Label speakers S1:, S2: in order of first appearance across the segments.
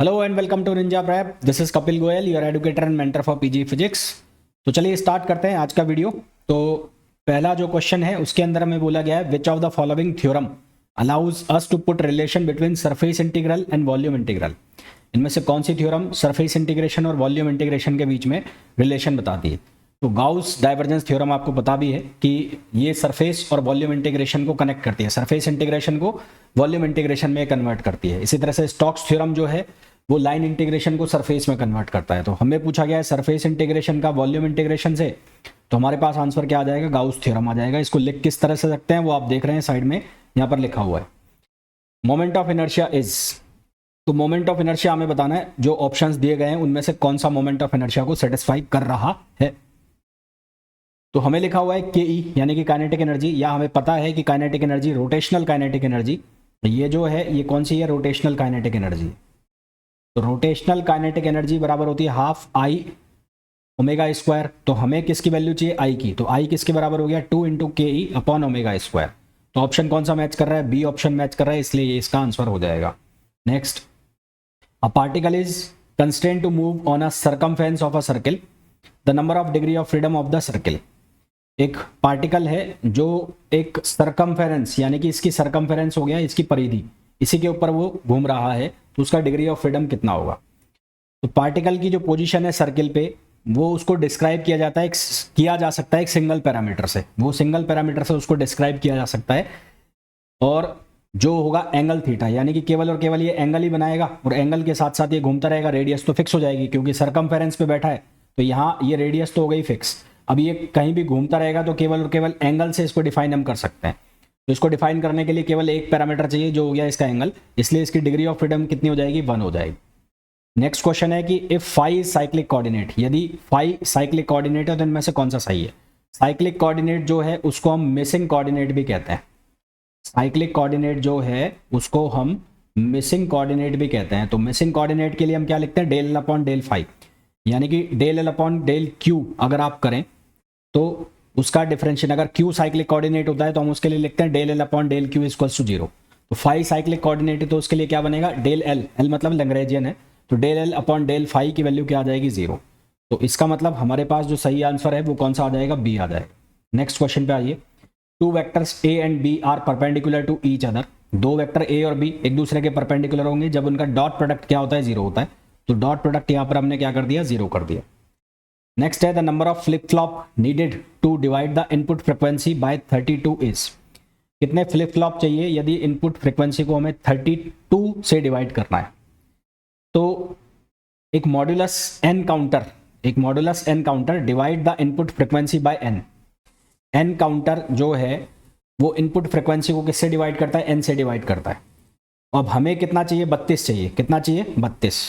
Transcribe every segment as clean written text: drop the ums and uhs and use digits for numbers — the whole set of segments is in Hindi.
S1: Hello and welcome to Ninja Prep. This is Kapil Goyal, your educator and mentor for PG physics. तो चलिए स्टार्ट करते हैं आज का वीडियो। तो पहला जो क्वेश्चन है उसके अंदर हमें बोला गया है which of the following theorem allows us to put relation between surface integral and volume integral. इनमें से कौन सी थ्योरम सरफेस इंटीग्रेशन और वॉल्यूम इंटीग्रेशन के बीच में रिलेशन बताती है। तो गाउस डाइवर्जेंस थ्योरम आपको पता भी है कि ये सरफेस और वॉल्यूम इंटीग्रेशन को कनेक्ट करती है, सरफेस इंटीग्रेशन को वॉल्यूम इंटीग्रेशन में कन्वर्ट करती है। इसी तरह से स्टोक्स थ्योरम जो है वो लाइन इंटीग्रेशन को सरफेस में कन्वर्ट करता है। तो हमें पूछा गया है सरफेस इंटीग्रेशन का वॉल्यूम इंटीग्रेशन से, तो हमारे पास आंसर क्या आ जाएगा, गाउस थ्योरम आ जाएगा। इसको लिख किस तरह से सकते हैं वो आप देख रहे हैं साइड में, यहाँ पर लिखा हुआ है मोमेंट ऑफ इनर्शिया इज। तो मोमेंट ऑफ इनर्शिया हमें बताना है, जो ऑप्शंस दिए गए हैं उनमें से कौन सा मोमेंट ऑफ इनर्शिया को सेटिस्फाई कर रहा है। तो हमें लिखा हुआ है के ई यानी कि काइनेटिक एनर्जी, या हमें पता है कि kinetic energy rotational kinetic energy, ये जो है ये कौन सी है, रोटेशनल काइनेटिक एनर्जी। तो रोटेशनल काइनेटिक एनर्जी बराबर होती है हाफ आई ओमेगा स्क्वायर। तो हमें किसकी वैल्यू चाहिए, आई की। तो आई किसके बराबर हो गया, 2 इंटू के ई अपॉन ओमेगा स्क्वायर। तो ऑप्शन कौन सा मैच कर रहा है, बी ऑप्शन मैच कर रहा है, इसलिए ये इसका आंसर हो जाएगा। Next, a particle is constraint to move on a circumference of a circle, the number of degree of freedom of the circle. एक पार्टिकल है जो एक सर्कमफेरेंस यानी कि इसकी सर्कमफेरेंस हो गया इसकी परिधि, इसी के ऊपर वो घूम रहा है, तो उसका डिग्री ऑफ फ्रीडम कितना होगा। तो पार्टिकल की जो पोजीशन है सर्किल पे वो उसको डिस्क्राइब किया जाता है, किया जा सकता है एक सिंगल पैरामीटर से, वो सिंगल पैरामीटर से उसको डिस्क्राइब किया जा सकता है। और जो होगा एंगल थीटा, यानी कि केवल और केवल ये एंगल ही बनाएगा और एंगल के साथ साथ ये घूमता रहेगा। रेडियस तो फिक्स हो जाएगी क्योंकि सर्कमफेरेंस पे बैठा है, तो यहाँ ये रेडियस तो हो गई फिक्स। अब ये कहीं भी घूमता रहेगा तो केवल और केवल एंगल से इसको डिफाइन हम कर सकते हैं। तो इसको डिफाइन करने के लिए केवल एक पैरामीटर चाहिए जो हो गया इसका एंगल, इसलिए इसकी डिग्री ऑफ फ्रीडम कितनी हो जाएगी, 1 हो जाएगी। नेक्स्ट क्वेश्चन है कि इफ फाई साइक्लिक कोऑर्डिनेट, यदि फाई साइक्लिक कोऑर्डिनेट है तो इनमें से कौन सा सही है। साइक्लिक कोऑर्डिनेट जो है उसको हम मिसिंग कोऑर्डिनेट भी कहते हैं। साइक्लिक कोऑर्डिनेट जो है उसको हम मिसिंग कोऑर्डिनेट भी कहते हैं। तो मिसिंग कोऑर्डिनेट के लिए हम क्या लिखते हैं, del L upon del phi, यानी कि del L upon del Q अगर आप करें तो उसका डिफरेंशिएशन, अगर क्यू साइक्लिक कोऑर्डिनेट होता है तो हम उसके लिए लिखते हैं del L upon del q equals to 0। तो फाई साइक्लिक कोऑर्डिनेट है तो उसके लिए क्या बनेगा, डेल एल, एल मतलब लैग्रेंजियन है, तो del L upon del phi की वैल्यू क्या आ जाएगी, 0। तो इसका मतलब हमारे पास जो सही आंसर है वो कौन सा आ जाएगा, बी आ जाएगा। नेक्स्ट क्वेश्चन पे आइए। Two vectors A and B are perpendicular to each other. दो वेक्टर ए और बी एक दूसरे के परपेंडिकुलर होंगे जब उनका डॉट प्रोडक्ट क्या होता है, 0 होता है। तो डॉट प्रोडक्ट यहाँ पर हमने क्या कर दिया, 0 कर दिया। नेक्स्ट है the number of flip flop needed to divide the input frequency by 32 is. कितने फ्लिप फ्लॉप चाहिए यदि इनपुट फ्रिक्वेंसी को हमें 32 से डिवाइड करना है। तो एक modulus N counter divide the input frequency by N. N counter जो है वो इनपुट फ्रिक्वेंसी को किससे डिवाइड करता है, एन से डिवाइड करता है। अब हमें कितना चाहिए, 32 चाहिए। कितना चाहिए, 32।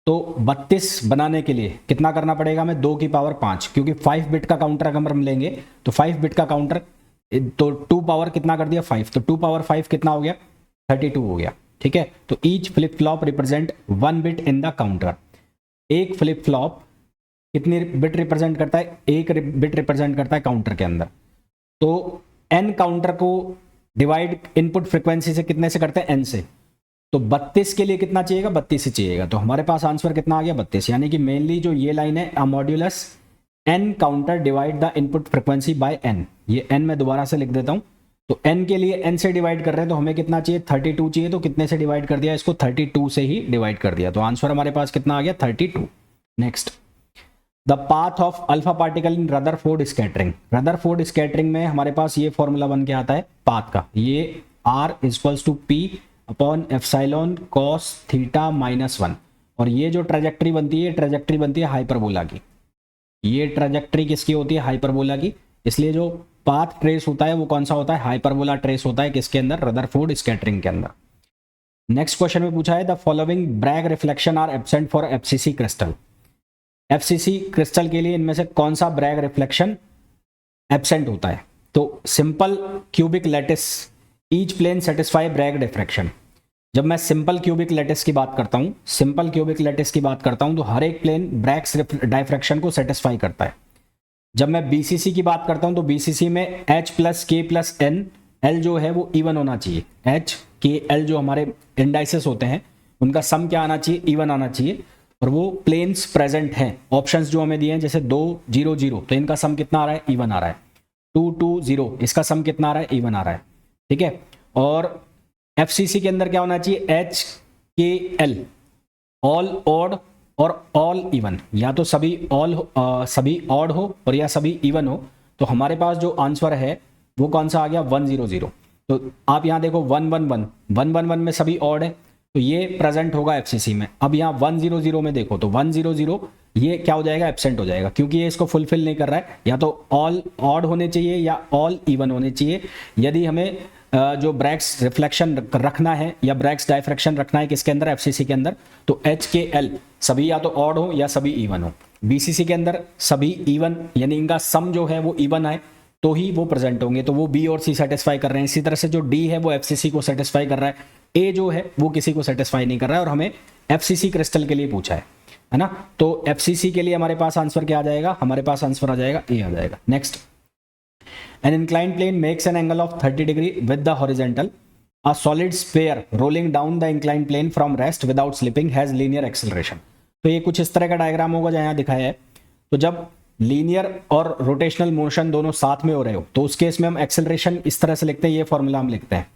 S1: तो 32 बनाने के लिए कितना करना पड़ेगा हमें, 2 की पावर 5, क्योंकि 5 बिट का काउंटर अगर हम लेंगे तो 5 बिट का काउंटर, तो 2 पावर कितना कर दिया, 5, तो 2 पावर 5 कितना हो गया, 32 हो गया। ठीक है, तो each flip flop represent 1 bit in the counter. एक फ्लिप फ्लॉप कितनी बिट रिप्रेजेंट करता है, 1 बिट रिप्रेजेंट करता है काउंटर के अंदर। तो एन काउंटर को डिवाइड इनपुट फ्रिक्वेंसी से कितने से करते हैं, एन से। तो 32 के लिए कितना चाहिएगा, 32 से चाहिएगा। तो हमारे पास आंसर कितना आ गया, 32। यानी कि मेनली जो ये लाइन है, a modulus N counter divide the input frequency by N, ये एन मैं दोबारा से लिख देता हूं। तो एन के लिए एन से डिवाइड कर रहे हैं तो हमें कितना चाहिए, 32 चाहिए। तो कितने से डिवाइड कर दिया, इसको 32 से ही डिवाइड कर दिया। तो आंसर हमारे पास कितना आ गया, 32। Next, the path of alpha particle in Rutherford scattering. Rutherford scattering में हमारे पास ये फॉर्मूला बन के आता है पाथ का, ये R equals to P upon epsilon cos theta minus 1। और ये जो ट्रेजेक्ट्री बनती है, ट्रेजेक्ट्री बनती है हाइपरबोला की। ये ट्रेजेक्ट्री किसकी होती है, हाइपरबोला की। इसलिए जो पाथ ट्रेस होता है वो कौन सा होता है, हाइपरबोला ट्रेस होता है किसके अंदर, रदरफोर्ड स्कैटरिंग के अंदर। नेक्स्ट क्वेश्चन में पूछा है the following Bragg reflection are absent for FCC crystal. FCC crystal के लिए इनमें से कौन सा ब्रैग रिफ्लेक्शन एब्सेंट होता है। तो simple cubic lattice each plane satisfy Bragg diffraction. जब मैं सिंपल क्यूबिक लैटिस की बात करता हूं तो हर एक प्लेन ब्रैग्स डाइफ्रैक्शन को सेटिस्फाई करता है। जब मैं बीसीसी की बात करता हूं तो बीसीसी में H प्लस के प्लस एन, एल जो है वो इवन होना चाहिए। H के एल जो हमारे इंडाइसेस होते हैं उनका सम क्या आना चाहिए, इवन आना चाहिए, और वो प्लेन्स प्रेजेंट हैं। ऑप्शंस जो हमें दिए हैं जैसे 2 0 0, तो इनका सम कितना आ रहा है, इवन आ रहा है। 2 2 0, इसका सम कितना आ रहा है, इवन आ रहा है। ठीक है, और एफसीसी के अंदर क्या होना चाहिए, एच के एल, ऑल ऑड और ऑल इवन, या तो सभी सभी ऑड हो और या सभी इवन हो। तो हमारे पास जो आंसर है वो कौन सा आ गया, 1 0 0। तो आप यहाँ देखो 1 1 1 1 1 1 में सभी ऑड है, तो ये प्रेजेंट होगा एफसीसी में। अब यहाँ 1 0 0 में देखो तो 1 0 0 ये क्या हो जाएगा, एब्सेंट हो जाएगा, क्योंकि ये इसको फुलफिल नहीं कर रहा है। या तो ऑल ऑड होने चाहिए या ऑल इवन होने चाहिए। यदि हमें जो ब्रैक्स रिफ्लेक्शन रखना है या ब्रैक्स डायफ्रैक्शन रखना है किसके अंदर, एफसीसी के अंदर, तो एच के एल सभी या तो ऑड हो या सभी इवन हो। बीसीसी के अंदर सभी इवन, यानी इनका सम जो है वो इवन है तो ही वो प्रेजेंट होंगे, तो वो बी और सी सेटिस्फाई कर रहे हैं। इसी तरह से जो डी है वो एफसीसी को सेटिस्फाई कर रहा है, ए जो है वो किसी को सेटिस्फाई नहीं कर रहा है, और हमें एफसीसी क्रिस्टल के लिए पूछा है ना। तो एफसीसी के लिए हमारे पास आंसर क्या आ जाएगा, हमारे पास आंसर आ जाएगा ए आ जाएगा। Next, an inclined plane makes an angle of 30 degree with the horizontal, a solid sphere rolling down the inclined plane from rest without slipping has linear acceleration. तो ये कुछ इस तरह का डायग्राम होगा जो यहाँ दिखाया है। तो जब लीनियर और रोटेशनल मोशन दोनों साथ में हो रहे हो तो उस केस में हम एक्सेलरेशन इस तरह से लिखते हैं, ये फॉर्मूला हम लिखते हैं,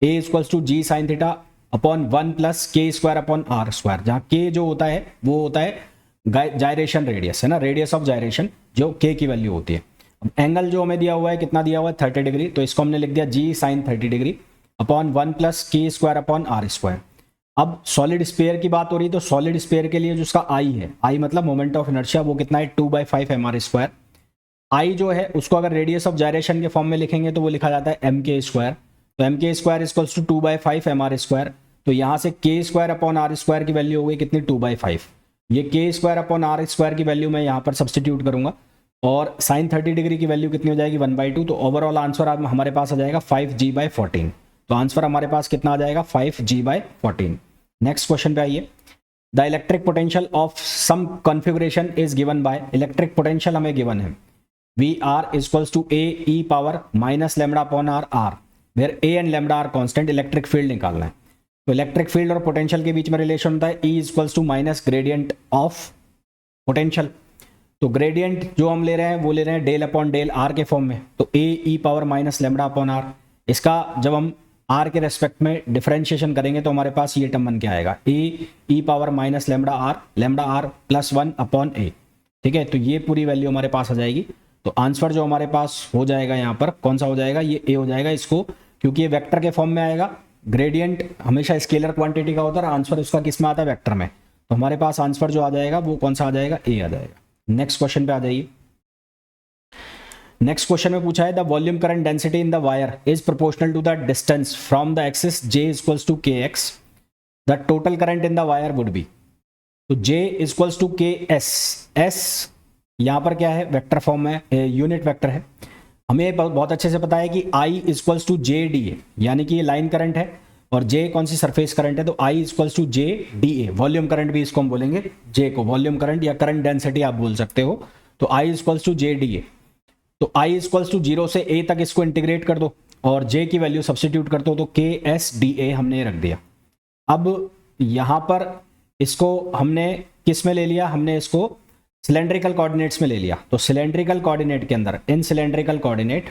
S1: A equals to G sine theta upon 1 plus K square upon R square, जहाँ के जो होता है वो होता है जायरेशन रेडियस, है ना, रेडियस ऑफ जायरेशन जो के की वैल्यू होती है। अब एंगल जो हमें दिया हुआ है कितना दिया हुआ है, 30 डिग्री, तो इसको हमने लिख दिया जी sign 30 degree upon 1 plus K square upon R square. अब सॉलिड स्फीयर की बात हो रही है, तो सॉलिड स्फीयर के लिए जो उसका आई है, आई मतलब मोमेंट ऑफ इनर्शिया, वो कितना है 2/5 mr स्क्वायर। आई जो है उसको अगर रेडियस ऑफ जायरेशन के फॉर्म में लिखेंगे तो वो लिखा जाता है एम के स्क्वायर। तो M K square equals to 2/5 mr square. तो यहाँ से K square upon R square की वैल्यू हो गई कितनी, 2/5। ये K square upon R square की वैल्यू मैं यहाँ पर सब्सटीट्यूट करूंगा, और साइन 30 डिग्री की वैल्यू कितनी हो जाएगी, 1/2। तो ओवरऑल आंसर हमारे पास आ जाएगा 5g/14। तो आंसर हमारे पास कितना आ जाएगा, 5g/14। नेक्स्ट क्वेश्चन पे आइए, the electric potential of some configuration is given by, electric potential हमें गिवन है V R equals to A E power minus lambda upon R R, where A and lambda are constant. Electric field निकालना है, तो इलेक्ट्रिक फील्ड और पोटेंशियल के बीच में रिलेशन होता है E equals to minus gradient of potential. तो ग्रेडियंट जो हम ले रहे हैं वो ले रहे हैं डेल अपॉन डेल आर के फॉर्म में, तो A E power minus lambda upon R. इसका जब हम आर के रेस्पेक्ट में डिफरेंशिएशन करेंगे तो हमारे पास ये टर्म बन के आएगा, A E power minus lambda R plus 1 upon A. ठीक है, तो ये पूरी वैल्यू हमारे पास आ जाएगी। तो आंसर जो हमारे पास हो जाएगा यहाँ पर कौन सा हो जाएगा, ये ए हो जाएगा। इसको क्योंकि ये वेक्टर के फॉर्म में आएगा, ग्रेडियंट हमेशा स्केलर क्वांटिटी का होता है, आंसर उसका किस में आता है, वेक्टर में। तो हमारे पास आंसर जो आ जाएगा वो कौन सा आ जाएगा, ए आ जाएगा। नेक्स्ट क्वेश्चन पे आ जाइए। नेक्स्ट क्वेश्चन में पूछा है the volume current density in the wire is proportional to the distance from the axis j equals to K X, the total current in the wire would be. तो j equals to K S यहाँ पर क्या है, वेक्टर फॉर्म में यूनिट वेक्टर है। हमें बहुत अच्छे से पता है कि I equals to J D A, यानी कि ये लाइन करंट है, और J कौन सी सरफेस करंट है, तो I equals to J D A, volume current भी इसको हम बोलेंगे, J को वॉल्यूम करंट या करंट डेंसिटी आप बोल सकते हो। तो I equals to J D A, तो I इक्वल्स टू 0 से a तक इसको इंटीग्रेट कर दो और J की वैल्यू सब्सटीट्यूट कर दो, तो के एस डी ए हमने रख दिया। अब यहाँ पर इसको हमने किस में ले लिया, हमने इसको सिलेंड्रिकल कोऑर्डिनेट्स में ले लिया। तो सिलेंड्रिकल कोऑर्डिनेट के अंदर इन सिलेंड्रिकल कोऑर्डिनेट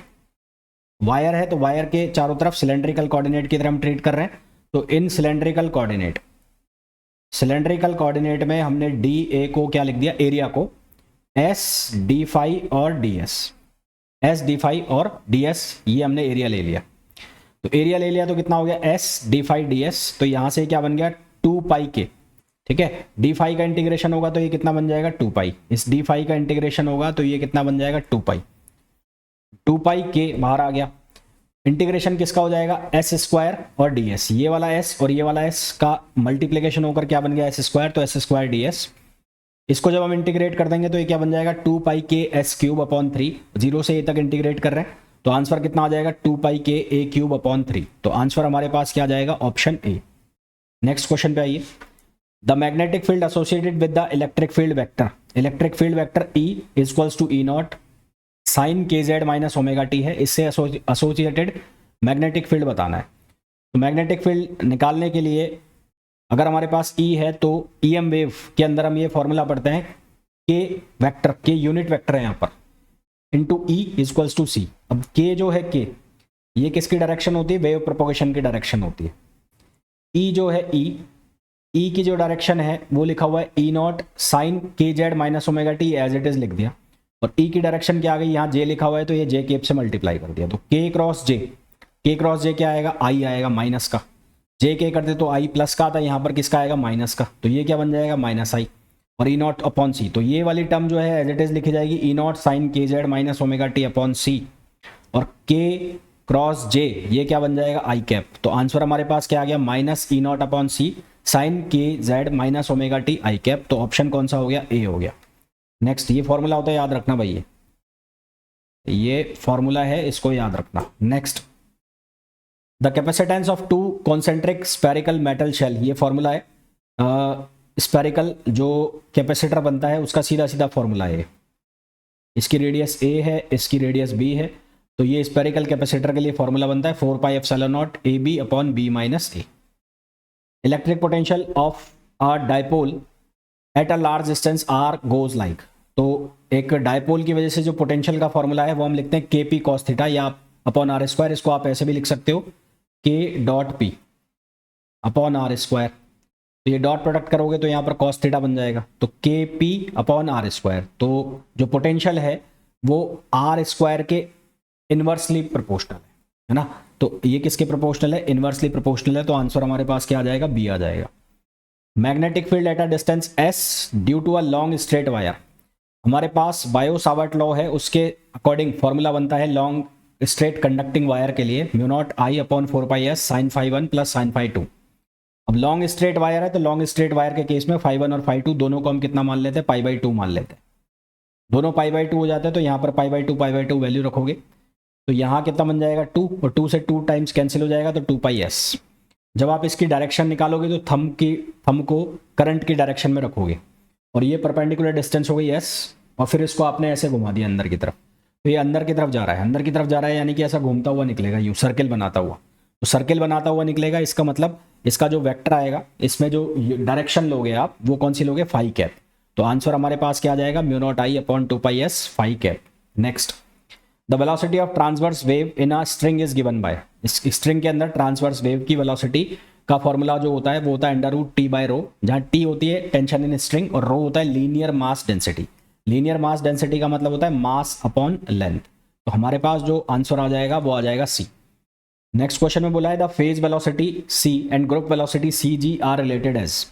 S1: वायर है, तो वायर के चारों तरफ सिलेंड्रिकल कोऑर्डिनेट की तरह हम ट्रीट कर रहे हैं। तो इन सिलेंड्रिकल कोऑर्डिनेट में हमने डी ए को क्या लिख दिया, एरिया को एस डी फाई और D S, S D phi और डी एस, ये हमने एरिया ले लिया। तो एरिया ले लिया तो कितना हो गया, S D phi D S. तो यहां से क्या बन गया, 2 पाई के। ठीक है, डी फाई का इंटीग्रेशन होगा तो ये कितना बन जाएगा, 2 पाई। इस डी फाई का इंटीग्रेशन होगा तो ये कितना बन जाएगा, 2 पाई। 2 पाई के बाहर आ गया। इंटीग्रेशन किसका हो जाएगा, एस स्क्वायर और डी एस, ये वाला एस और ये वाला एस का मल्टीप्लीकेशन होकर क्या बन गया, एस स्क्वायर, तो एस स्क्वायर डी एस। इसको जब हम इंटीग्रेट कर देंगे तो ये क्या बन जाएगा, 2 पाई के एस क्यूब अपॉन 3, 0 से ए तक इंटीग्रेट कर रहे हैं तो आंसर कितना आ जाएगा, 2 पाई के ए क्यूब अपॉन 3। तो आंसर हमारे पास क्या आ जाएगा, ऑप्शन ए। नेक्स्ट क्वेश्चन पे आइए, the magnetic field associated with the electric field vector E equals to E naught sine K Z minus omega T है, इससे एसोसिएटेड मैग्नेटिक फील्ड बताना है। तो मैग्नेटिक फील्ड निकालने के लिए अगर हमारे पास ई है तो ई एम वेव के अंदर हम ये फॉर्मूला पढ़ते हैं के वेक्टर, के यूनिट वेक्टर है यहाँ पर, इंटू ई इक्वल्स टू सी। अब के जो है के, ये किसकी डायरेक्शन होती है, वेव प्रोपोगेशन की डायरेक्शन होती है। ई जो है ई की जो डायरेक्शन है वो लिखा हुआ है E naught sine K Z minus omega T, as it is लिख दिया। और ई की डायरेक्शन क्या आ गई, यहाँ जे लिखा हुआ है तो ये जे केप से मल्टीप्लाई कर दिया, तो के क्रॉस जे क्या आएगा, आई आएगा माइनस का। जे के करते तो आई प्लस का आता, यहाँ पर किसका आएगा, माइनस का, तो ये क्या बन जाएगा, माइनस आई। और ई नॉट अपॉन सी, तो ये वाली टर्म जो है एज इट इज लिखी जाएगी E naught sine K Z minus omega T upon C, और के क्रॉस जे ये क्या बन जाएगा, आई कैप। तो आंसर हमारे पास क्या आ गया, minus E naught upon C sine K Z minus omega T I cap. तो ऑप्शन कौन सा हो गया, ए हो गया। नेक्स्ट, ये फॉर्मूला होता है, याद रखना भाई, ये फॉर्मूला है, इसको याद रखना। Next, the capacitance of two concentric spherical metal shell, ये फॉर्मूला है। स्फेरिकल जो कैपेसिटर बनता है उसका सीधा सीधा फॉर्मूला है। इसकी रेडियस ए है, इसकी रेडियस बी है, तो ये स्फेरिकल कैपेसिटर के लिए फॉर्मूला बनता है 4 pi epsilon naught A B upon B minus A. Electric potential of a dipole at a large distance R goes like, तो एक डाइपोल की वजह से जो पोटेंशियल का फॉर्मूला है वो हम लिखते हैं के पी कॉस थीटा या अपॉन आर स्क्वायर। इसको आप ऐसे भी लिख सकते हो, K dot P upon R square. तो ये डॉट प्रोडक्ट करोगे तो यहाँ पर कॉस थीटा बन जाएगा, तो के पी अपॉन आर स्क्वायर। तो जो पोटेंशियल है वो आर स्क्वायर के इनवर्सली प्रोपोर्शनल है ना, तो ये किसके प्रोपोर्शनल है, इनवर्सली प्रोपोर्शनल है। तो आंसर हमारे पास क्या आ जाएगा, बी आ जाएगा। Magnetic field at a distance S due to a long straight wire, हमारे पास बायो सावर्ट लॉ है, उसके अकॉर्डिंग फॉर्मूला बनता है लॉन्ग स्ट्रेट कंडक्टिंग वायर के लिए, mu naught I upon 4 pi S sine phi 1 plus sine phi 2। अब लॉन्ग स्ट्रेट वायर है तो लॉन्ग स्ट्रेट वायर के केस में फाई 1 और फाई 2 दोनों को हम कितना मान लेते हैं, पाई बाई 2 मान लेते हैं। दोनों पाई बाई 2 हो जाते हैं, तो यहाँ पर पाई बाई 2 वैल्यू रखोगे तो यहाँ कितना बन जाएगा 2, और 2 से 2 टाइम्स कैंसिल हो जाएगा, तो 2 पाई एस। जब आप इसकी डायरेक्शन निकालोगे तो थंब को करंट की डायरेक्शन में रखोगे, और ये परपेंडिकुलर डिस्टेंस हो गई एस, और फिर इसको आपने ऐसे घुमा दिया अंदर की तरफ, तो ये अंदर की तरफ जा रहा है, अंदर की तरफ जा रहा है, यानी कि ऐसा घूमता हुआ निकलेगा, यू सर्किल बनाता हुआ। तो सर्किल बनाता हुआ निकलेगा, इसका मतलब इसका जो वेक्टर आएगा, इसमें जो डायरेक्शन लोगे आप, वो कौन सी लोगे, फाई कैप। तो आंसर हमारे पास क्या आ जाएगा, mu naught I upon 2 pi S phi cap. Next, the velocity of transverse wave in a string is given by, इस स्ट्रिंग के अंदर ट्रांसवर्स वेव की वेलोसिटी का फॉर्मूला जो होता है वो होता है under root T by rho, जहाँ टी होती है टेंशन इन स्ट्रिंग और रो होता है linear mass density. Linear mass density का मतलब होता है मास अपॉन लेंथ। तो हमारे पास जो आंसर आ जाएगा वो आ जाएगा सी। नेक्स्ट क्वेश्चन में बोला है the phase velocity C and group velocity C G are related as,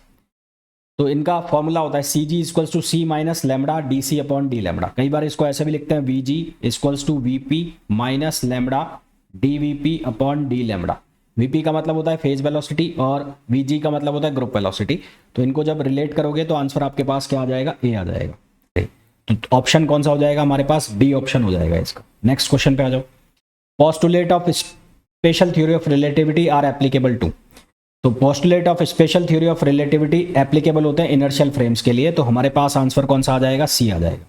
S1: तो इनका फॉर्मूला होता है C G equals to C minus lambda D C upon D lambda. कई बार इसको ऐसे भी लिखते हैं V G equals to V P minus lambda D V P upon D lambda. VP का मतलब होता है फेज वेलोसिटी और वीजी का मतलब होता है ग्रुप वेलोसिटी। तो इनको जब रिलेट करोगे तो आंसर आपके पास क्या आ जाएगा, ए आ जाएगा। तो ऑप्शन कौन सा हो जाएगा हमारे पास, डी ऑप्शन हो जाएगा इसका। नेक्स्ट क्वेश्चन पे आ जाओ। Postulate of special theory of relativity are applicable to, तो postulate of special theory of relativity applicable होते हैं इनर्शियल फ्रेम्स के लिए, तो हमारे पास आंसर कौन सा आ जाएगा, सी आ जाएगा।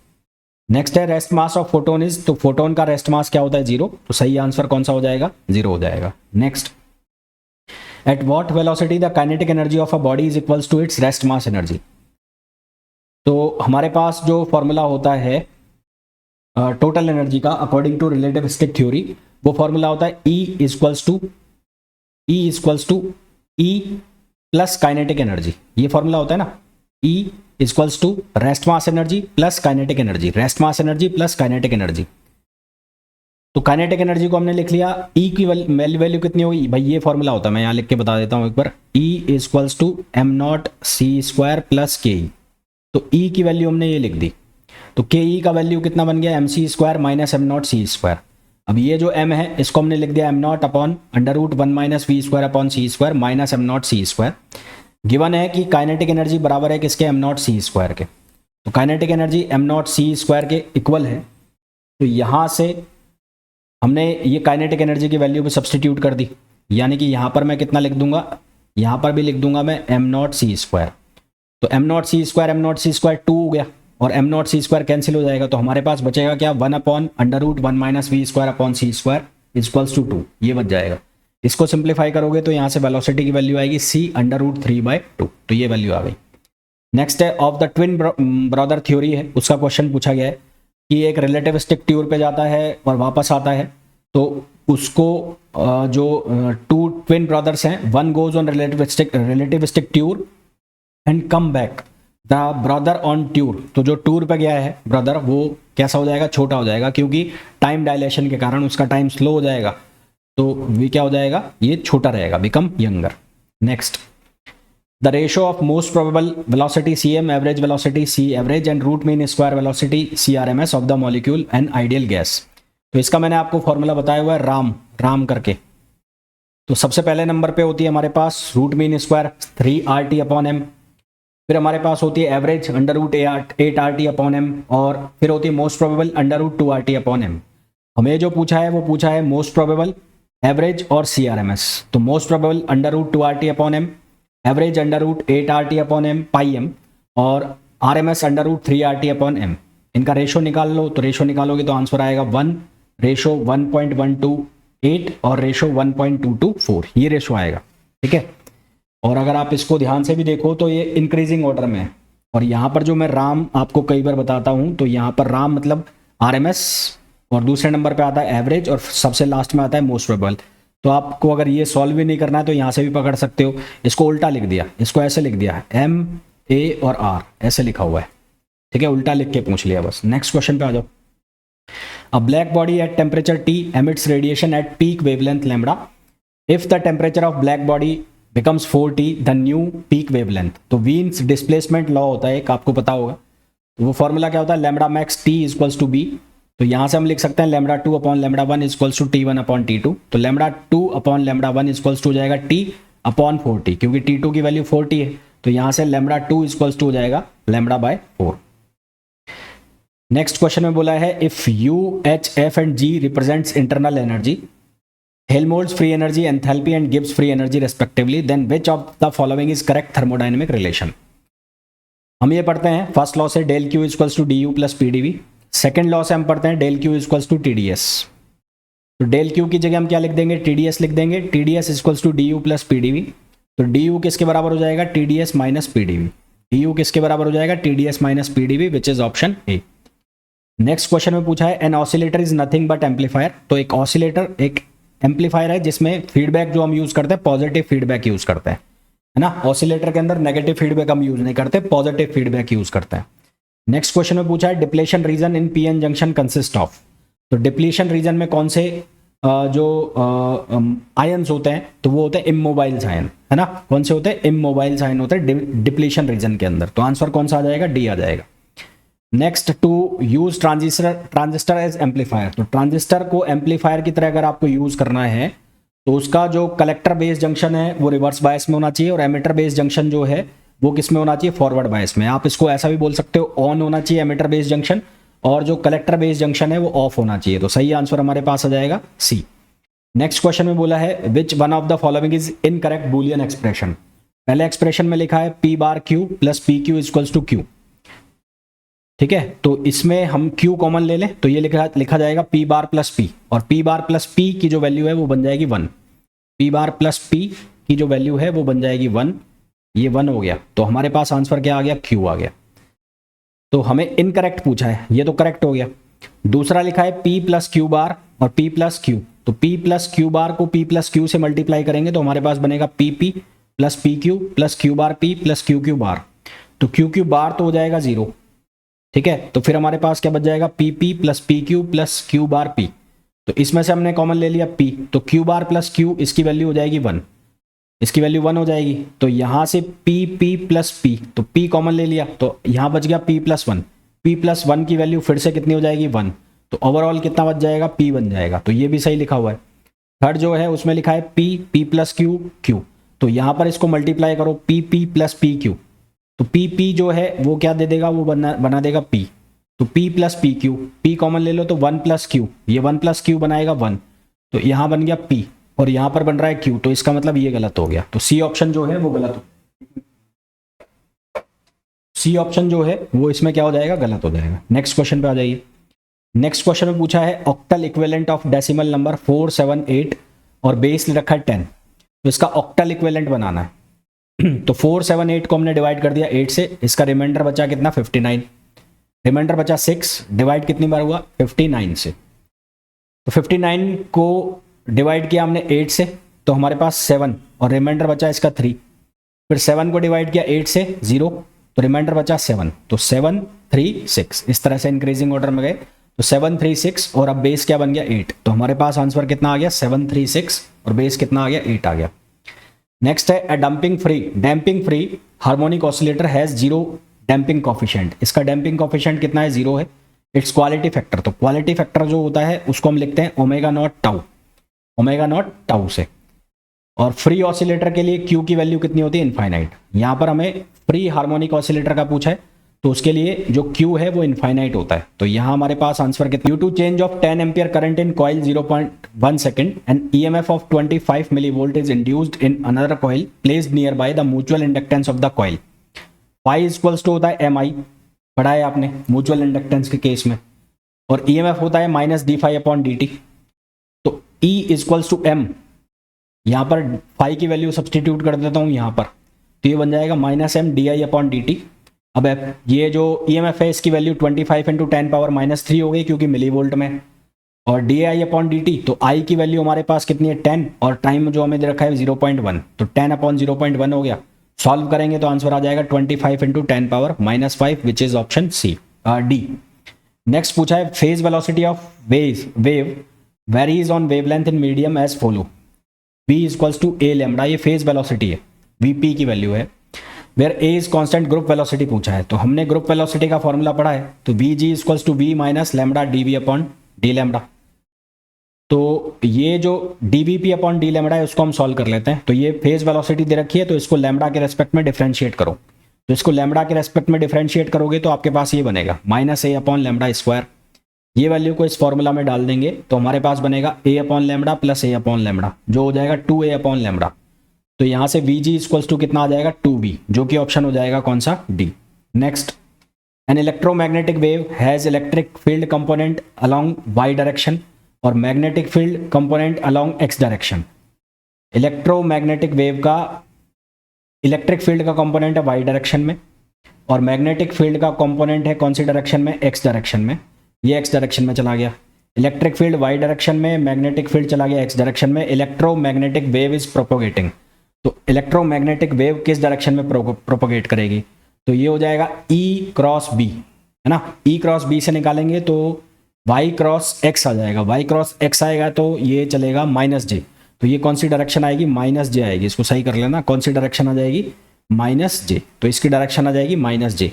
S1: नेक्स्ट है rest mass of photon is, तो फोटोन का रेस्ट मास क्या होता है, 0, तो सही आंसर कौन सा हो जाएगा, 0 हो जाएगा। Next, at what velocity the kinetic energy of a body is equals to its rest mass energy, तो हमारे पास जो फॉर्मूला होता है टोटल एनर्जी का अकॉर्डिंग टू रिलेटिविस्टिक थ्योरी, वो फॉर्मूला होता है E equals to E plus kinetic energy. ये फॉर्मूला होता है ना, E इक्वल्स टू rest mass energy plus kinetic energy, rest mass energy plus kinetic energy. तो काइनेटिक एनर्जी को हमने लिख लिया, E की वैल्यू कितनी होगी भाई, ये फॉर्मूला होता है, मैं यहाँ लिख के बता देता हूँ एक बार, E equals to M naught C square plus K E. तो E की वैल्यू हमने ये लिख दी, तो के ई का वैल्यू कितना बन गया, M C square minus M naught C square. अब ये जो m है इसको हमने लिख दिया M naught upon under root 1 minus V square upon C square minus M naught C square. Given है कि काइनेटिक एनर्जी बराबर है किसके, एम नॉट सी स्क्वायर के, तो kinetic energy M naught C square के इक्वल है। तो यहाँ से हमने ये काइनेटिक एनर्जी की वैल्यू भी सब्सटीट्यूट कर दी, यानी कि यहाँ पर मैं कितना लिख दूंगा, यहाँ पर भी लिख दूंगा मैं एम नॉट सी स्क्वायर। तो एम नॉट सी स्क्वायर 2 हो गया और M naught C square cancel हो जाएगा, तो हमारे पास बचेगा क्या, 1 upon under root 1 minus V square upon C square equals to 2, ये बच जाएगा। इसको सिंप्लीफाई करोगे तो यहाँ से वेलोसिटी की वैल्यू आएगी c√3/2, तो ये वैल्यू आ गई। नेक्स्ट है of the twin brother theory है, उसका क्वेश्चन पूछा गया है कि एक रिलेटिविस्टिक ट्यूर पे जाता है और वापस आता है, तो उसको जो टू ट्विन ब्रदर्स हैं, one goes on relativistic tour and come back the brother on tour, तो जो टूर पे गया है ब्रदर वो कैसा हो जाएगा, छोटा हो जाएगा, क्योंकि टाइम डायलेशन के कारण उसका टाइम स्लो हो जाएगा, तो वी क्या हो जाएगा, ये छोटा रहेगा, become younger. Next, the ratio of most probable velocity cm, average velocity c average and root mean square velocity crms of the molecule and ideal gas. तो इसका मैंने आपको फॉर्मूला बताया हुआ है राम करके। तो सबसे पहले नंबर पे होती है हमारे पास रूट मीन स्क्वायर 3RT/m, फिर हमारे पास होती है एवरेज √8RT/m, और फिर होती है मोस्ट प्रोबेबल √2RT/m। हमें जो पूछा है वो पूछा है मोस्ट प्रोबेबल, एवरेज और CRMS। तो most probable √2RT/m, average √8RT/m πm, और RMS √3RT/m। इनका रेशो निकाल लो, तो रेशो निकालोगे तो आंसर आएगा 1 रेशो 1.128 और रेशो 1.224, ये रेशो आएगा। ठीक है, और अगर आप इसको ध्यान से भी देखो तो ये इंक्रीजिंग ऑर्डर में है, और यहाँ पर जो मैं राम आपको कई बार बताता हूँ, तो यहाँ पर राम मतलब RMS, और दूसरे नंबर पे आता है एवरेज, और सबसे लास्ट में आता है मोस्ट प्रोबेबल। तो आपको अगर ये सॉल्व भी नहीं करना है तो यहाँ से भी पकड़ सकते हो। इसको उल्टा लिख दिया, इसको ऐसे लिख दिया है M A और R ऐसे लिखा हुआ है। ठीक है, उल्टा लिख के पूछ लिया बस। नेक्स्ट क्वेश्चन पे आ जाओ। अ black body at temperature T emits radiation at peak wavelength lambda. If the temperature of black body becomes 4T, the new peak wavelength. तो वीन्स डिस्प्लेसमेंट लॉ होता है एक, आपको पता होगा। तो वो फॉर्मूला क्या होता है, lambda max T equals to B। तो यहाँ से हम लिख सकते हैं λ2/λ1 इक्वल्स टू T1/T2। तो λ2/λ1 इक्वल्स टू हो जाएगा T/4T, क्योंकि T2 की वैल्यू 4T है, तो यहाँ से λ2 इक्वल्स टू हो जाएगा λ/4। नेक्स्ट क्वेश्चन में बोला है if U, H, F and G represents internal energy, Helmholtz free energy, enthalpy and Gibbs free energy respectively, then which of the following is correct thermodynamic relation. हम ये पढ़ते हैं, फर्स्ट लॉ से del Q equals to DU plus PdV। Second law से हम पढ़ते हैं del Q equals to TdS। तो डेल Q की जगह हम क्या लिख देंगे, TdS लिख देंगे। TdS equals to DU plus PdV। तो DU किसके बराबर हो जाएगा, TdS माइनस PdV। DU किसके बराबर हो जाएगा, TdS minus PdV, which is option A. Next question में पूछा है an oscillator is nothing but amplifier. तो एक ऑसिलेटर एक एम्पलीफायर है जिसमें फीडबैक जो हम यूज करते हैं पॉजिटिव फीडबैक यूज करते हैं, है ना। ऑसिलेटर के अंदर नेगेटिव फीडबैक हम यूज नहीं करते, पॉजिटिव फीडबैक यूज करते हैं। नेक्स्ट क्वेश्चन में पूछा है depletion region in PN junction consist of. तो डिप्लीशन रीजन में कौन से जो आयंस होते हैं, तो वो होते हैं इमोबाइल्स आयन, है ना। कौन से होते हैं, इमोबाइल्स आयन होते हैं डिप्लीशन रीजन के अंदर। तो आंसर कौन सा आ जाएगा, डी आ जाएगा। Next, to use transistor as amplifier. तो ट्रांजिस्टर को एम्पलीफायर की तरह अगर आपको यूज करना है तो उसका जो कलेक्टर बेस जंक्शन है वो रिवर्स बायस में होना चाहिए, और एमिटर बेस जंक्शन जो है वो किस में होना चाहिए, फॉरवर्ड बायस में। आप इसको ऐसा भी बोल सकते हो, ऑन होना चाहिए एमिटर बेस जंक्शन, और जो कलेक्टर बेस जंक्शन है वो ऑफ होना चाहिए। तो सही आंसर हमारे पास आ जाएगा सी। नेक्स्ट क्वेश्चन में बोला है which one of the following is incorrect Boolean expression. पहले एक्सप्रेशन में लिखा है P bar Q plus PQ equals to Q। ठीक है, तो इसमें हम Q कॉमन ले लें तो ये लिखा जाएगा P बार प्लस P, और P बार प्लस P की जो वैल्यू है वो बन जाएगी 1। P बार प्लस P की जो वैल्यू है वो बन जाएगी 1। ये 1 हो गया, तो हमारे पास आंसर क्या आ गया, Q आ गया। तो हमें इनकरेक्ट पूछा है, ये तो करेक्ट हो गया। दूसरा लिखा है P प्लस Q बार और P प्लस Q। तो P प्लस Q बार को P प्लस Q से मल्टीप्लाई करेंगे तो हमारे पास बनेगा PP plus PQ plus Q बार P प्लस QQ बार। तो QQ बार तो हो जाएगा 0। ठीक है, तो फिर हमारे पास क्या बच जाएगा, PP plus PQ plus Q बार P। तो इसमें से हमने कॉमन ले लिया P, तो Q बार प्लस Q इसकी वैल्यू हो जाएगी 1, इसकी वैल्यू 1 हो जाएगी। तो यहाँ से PP प्लस P, तो P कॉमन ले लिया तो यहाँ बच गया P प्लस 1। P प्लस 1 की वैल्यू फिर से कितनी हो जाएगी, 1। तो ओवरऑल कितना बच जाएगा, P बन जाएगा। तो ये भी सही लिखा हुआ है। थर्ड जो है उसमें लिखा है P प्लस Q Q। तो यहाँ पर इसको मल्टीप्लाई करो PP प्लस PQ, तो PP जो है वो क्या दे देगा, वो बना देगा P। तो P plus PQ, P common ले लो तो 1 प्लस Q, ये 1 प्लस Q बनाएगा 1। तो यहाँ बन गया P और यहाँ पर बन रहा है Q, तो इसका मतलब ये गलत हो गया। तो C ऑप्शन जो है वो गलत हो, C ऑप्शन जो है वो इसमें क्या हो जाएगा, गलत हो जाएगा। नेक्स्ट क्वेश्चन पे आ जाइए। नेक्स्ट क्वेश्चन में पूछा है octal equivalent of decimal number 478 और बेस ले रखा है 10, तो इसका ऑक्टल इक्विवेलेंट बनाना है। तो 4 7 8 को हमने डिवाइड कर दिया 8 से, इसका रिमाइंडर बचा कितना 59, रिमाइंडर बचा 6, डिवाइड कितनी बार हुआ 59 से। तो 59 को डिवाइड किया हमने 8 से, तो हमारे पास 7 और रिमाइंडर बचा इसका 3, फिर 7 को डिवाइड किया 8 से 0, तो रिमाइंडर बचा 7, तो 7 3 6, इस तरह से इंक्रीजिंग ऑर्डर में गए। तो 7 3 6 और अब बेस क्या बन गया 8, तो हमारे पास आंसर कितना आ गया 7 3 6 और बेस कितना आ गया 8 आ गया। नेक्स्ट है a damping free harmonic oscillator has 0 damping coefficient. इसका डैम्पिंग कॉफिशिएंट कितना है 0 है। इट्स क्वालिटी फैक्टर, तो क्वालिटी फैक्टर जो होता है उसको हम लिखते हैं ओमेगा नॉट टाउ से। और फ्री ऑसिलेटर के लिए क्यू की वैल्यू कितनी होती है इनफाइनाइट। यहाँ पर हमें फ्री हार्मोनिक ऑसिलेटर का पूछा है, तो उसके लिए जो क्यू है वो इनफाइनाइट होता है। तो यहाँ हमारे पास आंसर कितना, due to change of 10 ampere current in coil 0.1 second and EMF of 25 milli volt is induced in another coil placed nearby the mutual inductance of the coil. Phi equals to होता है एम आई, पढ़ा है आपने म्यूचुअल इंडक्टेंस के केस में, और ईएमएफ होता है minus D phi upon D T. तो ई इक्वल्स टू एम, यहाँ पर फाई की वैल्यू सब्सटीट्यूट कर देता हूँ यहाँ पर, तो ये बन जाएगा minus M D I upon D T. अब ये जो ईएमएफ है इसकी वैल्यू 25 इंटू 10 पावर -3 हो गई क्योंकि मिली वोल्ट में, और D I upon D T, तो आई की वैल्यू हमारे पास कितनी है 10 और टाइम जो हमें दे रखा है 0.1, तो 10 अपॉन 0.1 हो गया। सॉल्व करेंगे तो आंसर आ जाएगा 25 into 10 power -5 which is option C D. Next पूछा है phase velocity of wave varies on wavelength in medium as follow. v equals to A lambda, ये फेज वेलोसिटी है, vp की वैल्यू है, where a is constant group velocity पूछा है। तो हमने ग्रुप वेलोसिटी का फॉर्मूला पढ़ा है, तो vg equals to v minus lambda dv upon D lambda. तो ये जो dvp अपॉन डी लैम्डा है उसको हम सॉल्व कर लेते हैं। तो ये फेज वेलोसिटी दे रखी है, तो इसको लैम्डा के रेस्पेक्ट में डिफरेंशिएट करो। तो इसको लैम्डा के रेस्पेक्ट में डिफरेंशिएट करोगे तो आपके पास ये बनेगा माइनस ए अपॉन लैम्डा स्क्वायर। ये वैल्यू को इस फॉर्मूला में डाल देंगे तो हमारे पास बनेगा ए अपॉन लैम्डा प्लस ए अपॉन लैम्डा, जो हो जाएगा 2a अपॉन लैम्डा। तो यहाँ से vg इक्वल्स टू कितना आ जाएगा 2b, जो कि ऑप्शन हो जाएगा कौन सा D. Next, an electromagnetic wave has electric field component along y direction और magnetic field component along x direction. Electromagnetic wave का इलेक्ट्रिक फील्ड का कंपोनेंट है y डायरेक्शन में, और मैग्नेटिक फील्ड का कंपोनेंट है कौन सी डायरेक्शन में, x डायरेक्शन में। ये x डायरेक्शन में चला गया, इलेक्ट्रिक फील्ड y डायरेक्शन में, मैग्नेटिक फील्ड चला गया x डायरेक्शन में। इलेक्ट्रोमैग्नेटिक वेव इज प्रोपोगेटिंग, तो इलेक्ट्रोमैग्नेटिक वेव किस डायरेक्शन में प्रोपोगेट करेगी, तो ये हो जाएगा E क्रॉस B, है ना। E क्रॉस B से निकालेंगे तो y क्रॉस x आ जाएगा, y क्रॉस x आएगा तो ये चलेगा -j, तो ये कौन सी डायरेक्शन आएगी -j आएगी। इसको सही कर लेना, कौन सी डायरेक्शन आ जाएगी -j, तो इसकी डायरेक्शन आ जाएगी -j।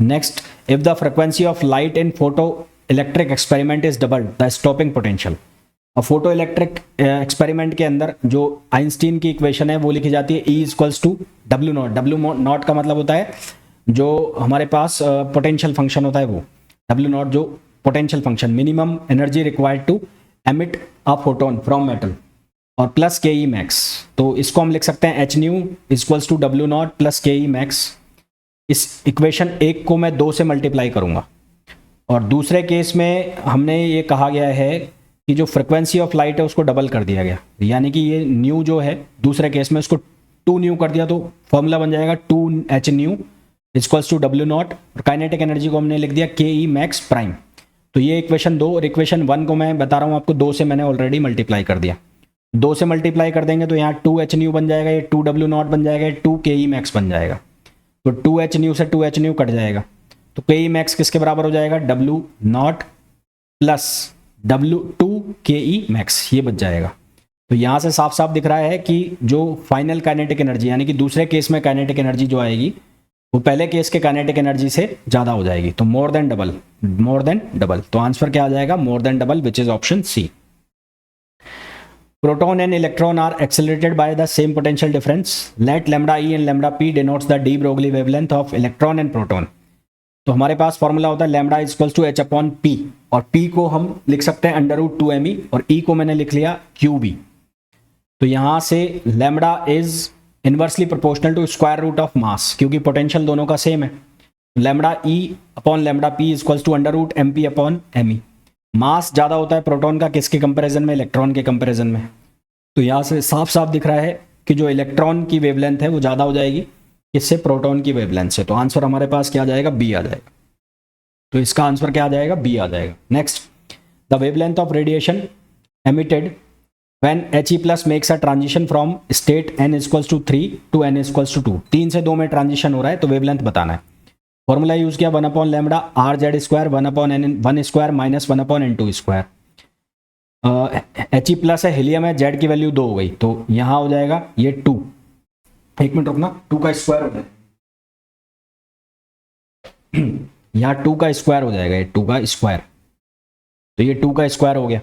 S1: Next, if the frequency of light in photo electric experiment is double the stopping potential. और फोटो इलेक्ट्रिक एक्सपेरिमेंट के अंदर जो आइंस्टीन की इक्वेशन है वो लिखी जाती है E equals to W naught. W naught का मतलब होता है जो हमारे पास पोटेंशियल फंक्शन होता है, वो डब्ल्यू नॉट जो potential function, minimum energy required to emit a photon from metal, और प्लस के ई मैक्स। तो इसको हम लिख सकते हैं H nu equals to W naught plus K E max. इस इक्वेशन 1 को मैं 2 से मल्टीप्लाई करूंगा, और दूसरे केस में हमने ये कहा गया है कि जो फ्रिक्वेंसी ऑफ लाइट है उसको डबल कर दिया गया, यानी कि ये न्यू जो है दूसरे केस में उसको 2 न्यू कर दिया, तो फॉर्मूला बन जाएगा 2h nu equals to W naught, और काइनेटिक एनर्जी को हमने लिख दिया के ई मैक्स प्राइम। तो ये इक्वेशन 2, और इक्वेशन 1 को मैं बता रहा हूँ आपको 2 से मैंने ऑलरेडी मल्टीप्लाई कर दिया। 2 से मल्टीप्लाई कर देंगे तो यहाँ 2h न्यू बन जाएगा, ये 2w नॉट बन जाएगा, 2 के ई मैक्स बन जाएगा। तो 2h न्यू से 2h न्यू कट जाएगा, तो के ई मैक्स किसके बराबर हो जाएगा, w नॉट प्लस W2 के ई मैक्स, ये बच जाएगा। तो यहाँ से साफ साफ दिख रहा है कि जो फाइनल काइनेटिक एनर्जी, यानी कि दूसरे केस में काइनेटिक एनर्जी जो आएगी वो पहले केस के काइनेटिक एनर्जी से ज़्यादा हो जाएगी, तो मोर देन डबल। तो आंसर क्या आ जाएगा, more than double, which is option C. Proton and electron are accelerated by the same potential difference. Let lambda e and lambda p denotes the de Broglie wavelength of electron and proton. तो हमारे पास फॉर्मूला होता है lambda equals to h upon p, और p को हम लिख सकते हैं √2me, और e को मैंने लिख लिया qb। तो यहाँ से lambda is inversely proportional to square root of mass, क्योंकि पोटेंशियल दोनों का सेम है। Lambda e upon lambda p equals to √mp upon me। Mass ज़्यादा होता है प्रोटॉन का किसके कंपैरिजन में, इलेक्ट्रॉन के कंपैरिजन में। तो यहाँ से साफ साफ दिख रहा है कि जो इलेक्ट्रॉन की वेवलेंथ है वो ज़्यादा हो जाएगी इससे प्रोटॉन की वेवलेंथ से। तो आंसर हमारे पास क्या आ जाएगा, बी आ जाएगा। तो इसका आंसर क्या आ जाएगा, बी आ जाएगा। Next, the wavelength of radiation emitted when He plus makes a transition from state n equals to 3 to n equals to 2, 3 से 2 में ट्रांजिशन हो रहा है तो वेवलेंथ बताना है। फॉर्मूला यूज किया 1/λ RZ square 1/n1 square minus 1/n2 square. He plus है, हीलियम है, Z की वैल्यू 2 हो गई तो यहाँ हो जाएगा ये 2। एक मिनट रुकना, 2 का स्क्वायर हो जाएगा यहाँ 2 का स्क्वायर हो जाएगा, ये 2 का स्क्वायर, तो ये 2 का स्क्वायर हो गया।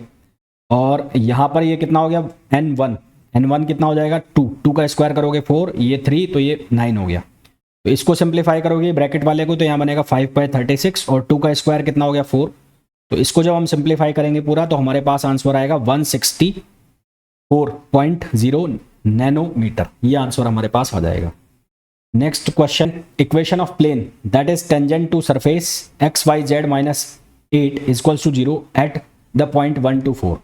S1: और यहाँ पर ये कितना हो गया, n1 कितना हो जाएगा 2 का स्क्वायर करोगे 4, ये 3 तो ये 9 हो गया। तो इसको सिंप्लीफाई करोगे ब्रैकेट वाले को तो यहाँ बनेगा 5/36 और 2 का स्क्वायर कितना हो गया 4। तो इसको जब हम सिंप्लीफाई करेंगे पूरा तो हमारे पास आंसर आएगा 164.0 नैनोमीटर, ये आंसर हमारे पास आ जाएगा। Next question, equation of plane that is tangent to surface XYZ -8 equals to 0 at the point 1 to 4।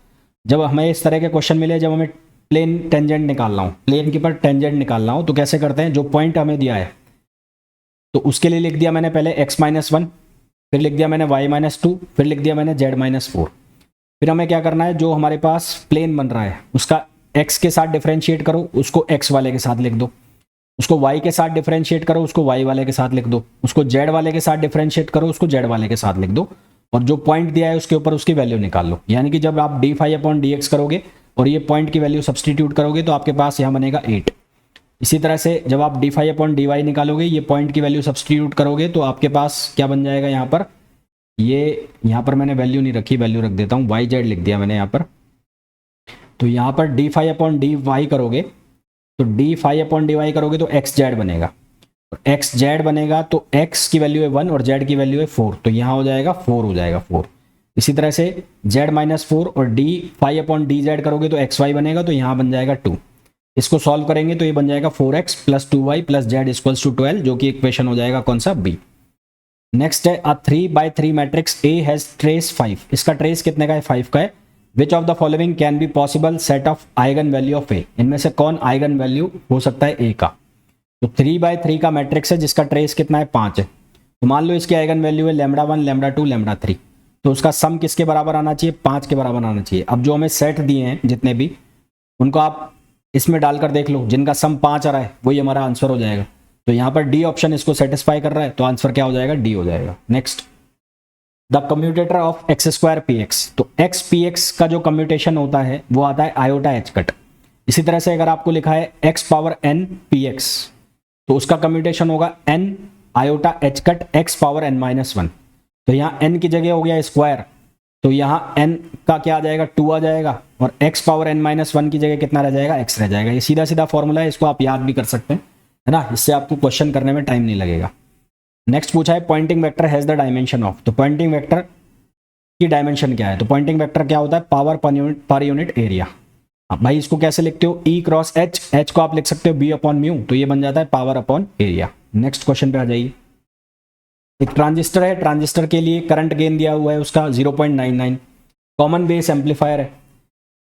S1: जब हमें इस तरह के क्वेश्चन मिले, जब हमें प्लेन टेंजेंट निकालना हो, प्लेन के पर टेंजेंट निकालना हो तो कैसे करते हैं, जो पॉइंट हमें दिया है तो उसके लिए लिख दिया मैंने पहले x-1, फिर लिख दिया मैंने y-2, फिर लिख दिया मैंने z-4। फिर हमें क्या करना है, जो हमारे पास प्लेन बन रहा है उसका x के साथ डिफरेंशिएट करो, उसको x वाले के साथ लिख दो, उसको y के साथ डिफरेंशिएट करो, उसको y वाले के साथ लिख दो, उसको z वाले के साथ डिफरेंशिएट करो, उसको z वाले के साथ लिख दो, और जो पॉइंट दिया है उसके ऊपर उसकी वैल्यू निकाल लो। यानी कि जब आप d∅/dx करोगे और ये पॉइंट की वैल्यू सब्सटीट्यूट करोगे तो आपके पास यहाँ बनेगा 8। इसी तरह से जब आप d∅/dy निकालोगे, ये पॉइंट की वैल्यू सब्सटीट्यूट करोगे तो आपके पास क्या बन जाएगा, यहाँ पर ये, यहाँ पर मैंने वैल्यू नहीं रखी, वैल्यू रख देता हूँ, yz लिख दिया मैंने यहाँ पर। तो यहाँ पर d∅/dy करोगे तो d∅/dy करोगे तो xz बनेगा, और xz बनेगा तो x की वैल्यू है 1 और z की वैल्यू है 4, तो यहाँ हो जाएगा 4 हो जाएगा 4। इसी तरह से z-4 और d∅/dz करोगे तो xy बनेगा, तो यहाँ बन जाएगा 2। इसको सॉल्व करेंगे तो ये बन जाएगा 4x + 2y + z equals to 12, जो कि इक्वेशन हो जाएगा कौन सा, बी। नेक्स्ट है, अ 3x3 matrix A has trace 5, इसका ट्रेस कितने का है, 5 का है। Which of the following can be possible set of eigen value of A, इनमें से कौन आइगन वैल्यू हो सकता है A का। तो 3x3 का मैट्रिक्स है जिसका ट्रेस कितना है, 5 है। तो मान लो इसकी आइगन वैल्यू है λ1 λ2 λ3, तो उसका सम किसके बराबर आना चाहिए, 5 के बराबर आना चाहिए। अब जो हमें सेट दिए हैं जितने भी, उनको आप इसमें डालकर देख लो, जिनका सम 5 आ रहा है वही हमारा आंसर हो जाएगा। तो यहाँ पर डी ऑप्शन इसको सेटिस्फाई कर रहा है, तो आंसर क्या हो जाएगा, डी हो जाएगा। Next, the commutator of x² px, तो x px का जो कम्यूटेशन होता है वो आता है आयोटा h कट। इसी तरह से अगर आपको लिखा है x⁴n px, तो उसका कम्यूटेशन होगा n iota h cut x⁴n-1। तो यहाँ n की जगह हो गया स्क्वायर, तो यहाँ n का क्या आ जाएगा, 2 आ जाएगा, और x⁴n-1 की जगह कितना रह जाएगा, x रह जाएगा। ये सीधा सीधा फॉर्मूला है, इसको आप याद भी कर सकते हैं, है ना, इससे आपको क्वेश्चन करने में टाइम नहीं लगेगा। नेक्स्ट पूछा है, Poynting vector has the dimension of, तो पॉइंटिंग वेक्टर की डायमेंशन क्या है, तो पॉइंटिंग वेक्टर क्या होता है, पावर पर यूनिट एरिया। अब भाई इसको कैसे लिखते हो, E क्रॉस H, H को आप लिख सकते हो B/μ, तो ये बन जाता है power upon area. Next question पे आ जाइए। एक ट्रांजिस्टर है, ट्रांजिस्टर के लिए करंट गेन दिया हुआ है उसका 0.99, कॉमन बेस एम्पलीफायर है,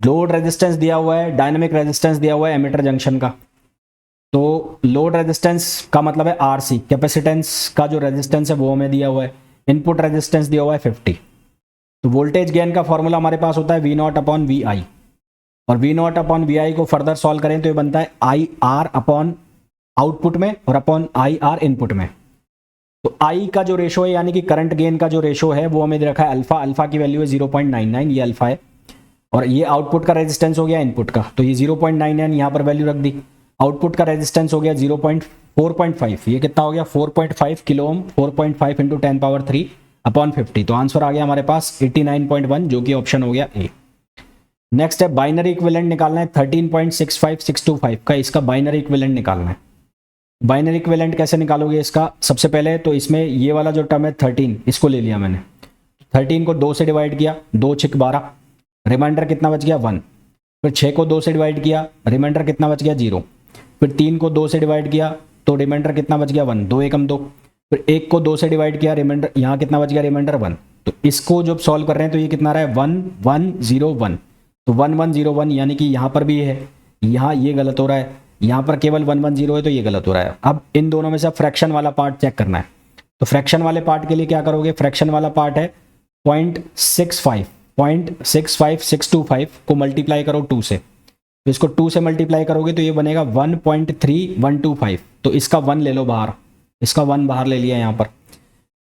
S1: लोड रेजिस्टेंस दिया हुआ है, डायनामिक रेजिस्टेंस दिया हुआ है एमिटर जंक्शन का। तो लोड रेजिस्टेंस का मतलब है RC, कैपेसिटेंस का जो रेजिस्टेंस है वो हमें दिया हुआ है, इनपुट रेजिस्टेंस दिया हुआ है 50। तो वोल्टेज गेन का फॉर्मूला हमारे पास होता है V0/Vi, और V0/Vi को फर्दर सॉल्व करें तो ये बनता है IR अपॉन आउटपुट में और अपॉन IR इनपुट में। तो I का जो रेशो है, यानी कि करंट गेन का जो रेशो है वो हमें दे रखा है अल्फा, अल्फा की वैल्यू है 0.99, ये अल्फा है, और ये आउटपुट का रेजिस्टेंस हो गया इनपुट का, तो ये 0.99 यहाँ पर वैल्यू रख दी। आउटपुट का रेजिस्टेंस हो गया 4.5, ये कितना हो गया 4.5 किलो ओम, 4.5 × 10³ अपॉन 50, तो आंसर आ गया हमारे पास 89.1, जो कि ऑप्शन हो गया ए। नेक्स्ट है, बाइनरी इक्विवेलेंट निकालना है 13.65625 का, इसका बाइनरी इक्विवेलेंट निकालना है। बाइनरी इक्विवेलेंट कैसे निकालोगे इसका, सबसे पहले तो इसमें ये वाला जो टर्म है 13, इसको ले लिया मैंने, 13 को 2 से डिवाइड किया, 2 × 6 = 12, रिमाइंडर कितना बच गया 1, फिर 6 को 2 से डिवाइड किया, रिमाइंडर कितना बच गया 0, फिर 3 को 2 से डिवाइड किया तो रिमाइंडर कितना बच गया 1, 2 × 2, फिर 1 को 2 से डिवाइड किया, रिमाइंडर यहाँ कितना बच गया, रिमाइंडर 1। तो इसको जब सॉल्व कर रहे हैं तो ये कितना रहा है 1 1 0 1, तो 1101 यानी कि यहाँ पर भी है, यहाँ ये गलत हो रहा है, यहाँ पर केवल 110 है तो ये गलत हो रहा है। अब इन दोनों में से फ्रैक्शन वाला पार्ट चेक करना है। तो फ्रैक्शन वाले पार्ट के लिए क्या करोगे, फ्रैक्शन वाला पार्ट है 0.65625 को मल्टीप्लाई करो 2 से, तो इसको 2 से मल्टीप्लाई करोगे तो ये बनेगा 1.3125। तो इसका 1 ले लो बाहर, इसका 1 बाहर ले लिया यहाँ पर।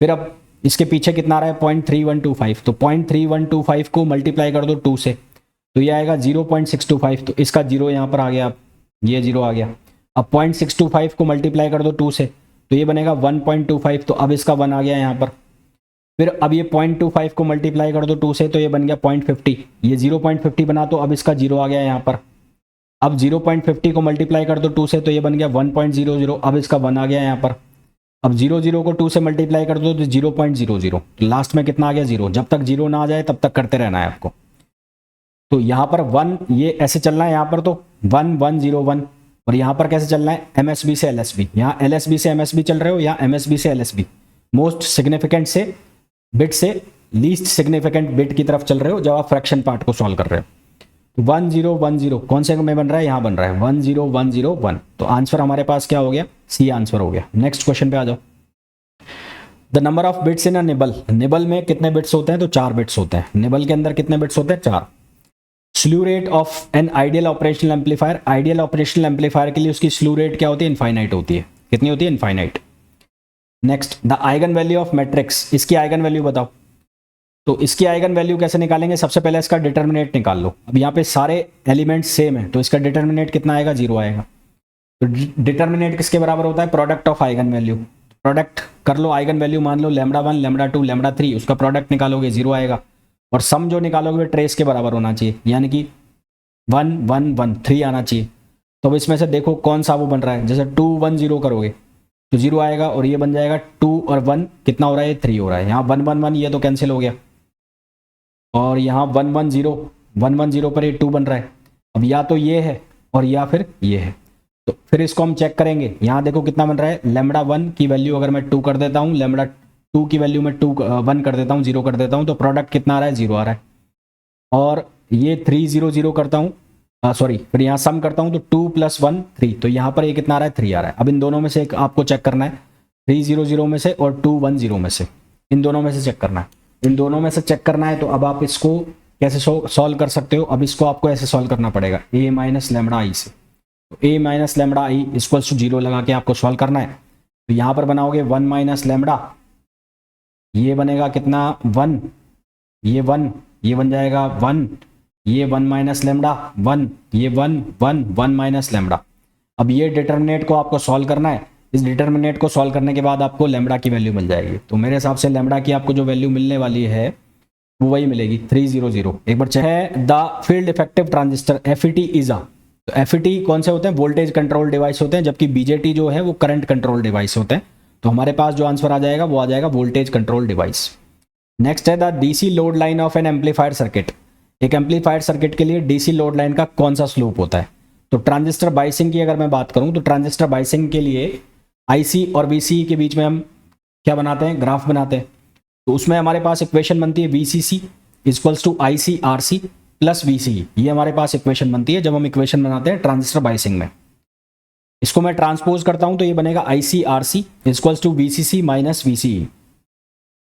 S1: फिर अब इसके पीछे कितना आ रहा है 0.3125, तो 0.3125 को मल्टीप्लाई कर दो 2 से, तो ये आएगा 0.625। तो इसका 0 यहाँ पर आ गया, ये 0 आ गया। अब 0.625 को मल्टीप्लाई कर दो 2 से, तो ये बनेगा 1.25। तो अब इसका 1 आ गया यहाँ पर। फिर अब ये 0.25 को मल्टीप्लाई कर दो 2 से, तो ये बन गया 0.50, ये 0.50 बना, तो अब इसका 0 आ गया यहाँ पर। अब 0.50 को मल्टीप्लाई कर दो 2 से, तो ये बन गया 1.00, अब इसका 1 आ गया यहाँ पर। अब 0 को 2 से मल्टीप्लाई कर दो तो 0.00, तो लास्ट में कितना आ गया 0। जब तक 0 ना आ जाए तब तक करते रहना है आपको। तो यहाँ पर 1 ये ऐसे चलना है, यहाँ पर तो 1101, और यहाँ पर कैसे चलना है MSB से LSB, यहाँ LSB से MSB चल रहे हो, यहाँ MSB से LSB, मोस्ट सिग्निफिकेंट से बिट से लीस्ट सिग्निफिकेंट बिट की तरफ चल रहे हो जब आप फ्रैक्शन पार्ट को सॉल्व कर रहे हो। 1010 कौन से में बन रहा है, यहाँ बन रहा है 10101। तो आंसर हमारे पास क्या हो गया, सी आंसर हो गया। नेक्स्ट क्वेश्चन पे आ जाओ। The number of bits in a nibble, nibble में कितने बिट्स होते हैं, तो 4 बिट्स होते हैं। निबल के अंदर कितने बिट्स होते हैं, 4। Slew rate of an ideal operational amplifier, ideal operational amplifier के लिए उसकी स्लू रेट क्या होती है, इनफाइनाइट होती है। कितनी होती है, infinite. Next, the eigen value of matrix, इसकी आइगन वैल्यू बताओ। तो इसकी आइगन वैल्यू कैसे निकालेंगे, सबसे पहले इसका डिटर्मिनेट निकाल लो। अब यहाँ पे सारे एलिमेंट्स सेम है, तो इसका डिटर्मिनेट कितना आएगा, 0 आएगा। तो डिटर्मिनेट किसके बराबर होता है, product of eigen value. Product कर लो, आइगन वैल्यू मान लो λ1 λ2 λ3, उसका प्रोडक्ट निकालोगे 0 आएगा। और सम जो निकालोगे ट्रेस के बराबर होना चाहिए, यानी कि 1 1 1 3 आना चाहिए। तो अब इसमें से देखो कौन सा वो बन रहा है, जैसे 2 1 0 करोगे तो 0 आएगा, और ये बन जाएगा 2 और 1 कितना हो रहा है, 3 हो रहा है। यहाँ 1 1 1 ये तो कैंसिल हो गया, और यहाँ 1 1 0 पर ये 2 बन रहा है। अब या तो ये है और या फिर ये है, तो फिर इसको हम चेक करेंगे। यहाँ देखो कितना बन रहा है, λ1 की वैल्यू अगर मैं 2 कर देता हूँ, λ2 की वैल्यू मैं 1 कर देता हूँ, 0 कर देता हूँ, तो प्रोडक्ट कितना आ रहा है, 0 आ रहा है। और ये 3 0 0 करता हूँ, सॉरी, फिर यहाँ सम करता हूँ तो 2 + 1 3, तो यहाँ पर ये कितना आ रहा है, 3 आ रहा है। अब इन दोनों में से एक आपको चेक करना है, 3 0 0 में से और 2 1 0 में से, इन दोनों में से चेक करना है। इन दोनों में से चेक करना है, तो अब आप इसको कैसे सॉल्व कर सकते हो, अब इसको आपको ऐसे सॉल्व करना पड़ेगा, a - λI से। तो a - λI = 0 लगा के आपको सॉल्व करना है। तो यहाँ पर बनाओगे 1 - λ, ये बनेगा कितना 1, ये 1, ये बन जाएगा 1, ये 1 - λ 1, ये 1 1 1 - λ। अब ये डिटर्मिनेट को आपको सॉल्व करना है। इस डिटर्मिनेट को सॉल्व करने के बाद आपको लैम्बडा की वैल्यू मिल जाएगी। तो मेरे हिसाब से लैम्बडा की आपको जो वैल्यू मिलने वाली है वो वही मिलेगी, 300। एक बार चेक है, the field effective transistor FET is a, तो FET कौन से होते हैं, वोल्टेज कंट्रोल डिवाइस होते हैं, जबकि BJT जो है वो करंट कंट्रोल डिवाइस होते हैं। तो हमारे पास जो आंसर आ जाएगा वो आ जाएगा वोल्टेज कंट्रोल डिवाइस। नेक्स्ट है the DC load line of N amplifier circuit, एक एम्पलीफायर सर्किट के लिए DC लोड लाइन का कौन सा स्लोप होता है। तो ट्रांजिस्टर बाइसिंग की अगर मैं बात करूं, तो ट्रांजिस्टर बाइसिंग के लिए IC और VCE के बीच में हम क्या बनाते हैं, ग्राफ बनाते हैं। तो उसमें हमारे पास इक्वेशन बनती है VCC = ICRC + VCE, ये हमारे पास इक्वेशन बनती है जब हम इक्वेशन बनाते हैं ट्रांजिस्टर बाइसिंग में। इसको मैं ट्रांसपोज करता हूं तो ये बनेगा ICRC = VCC - VCE।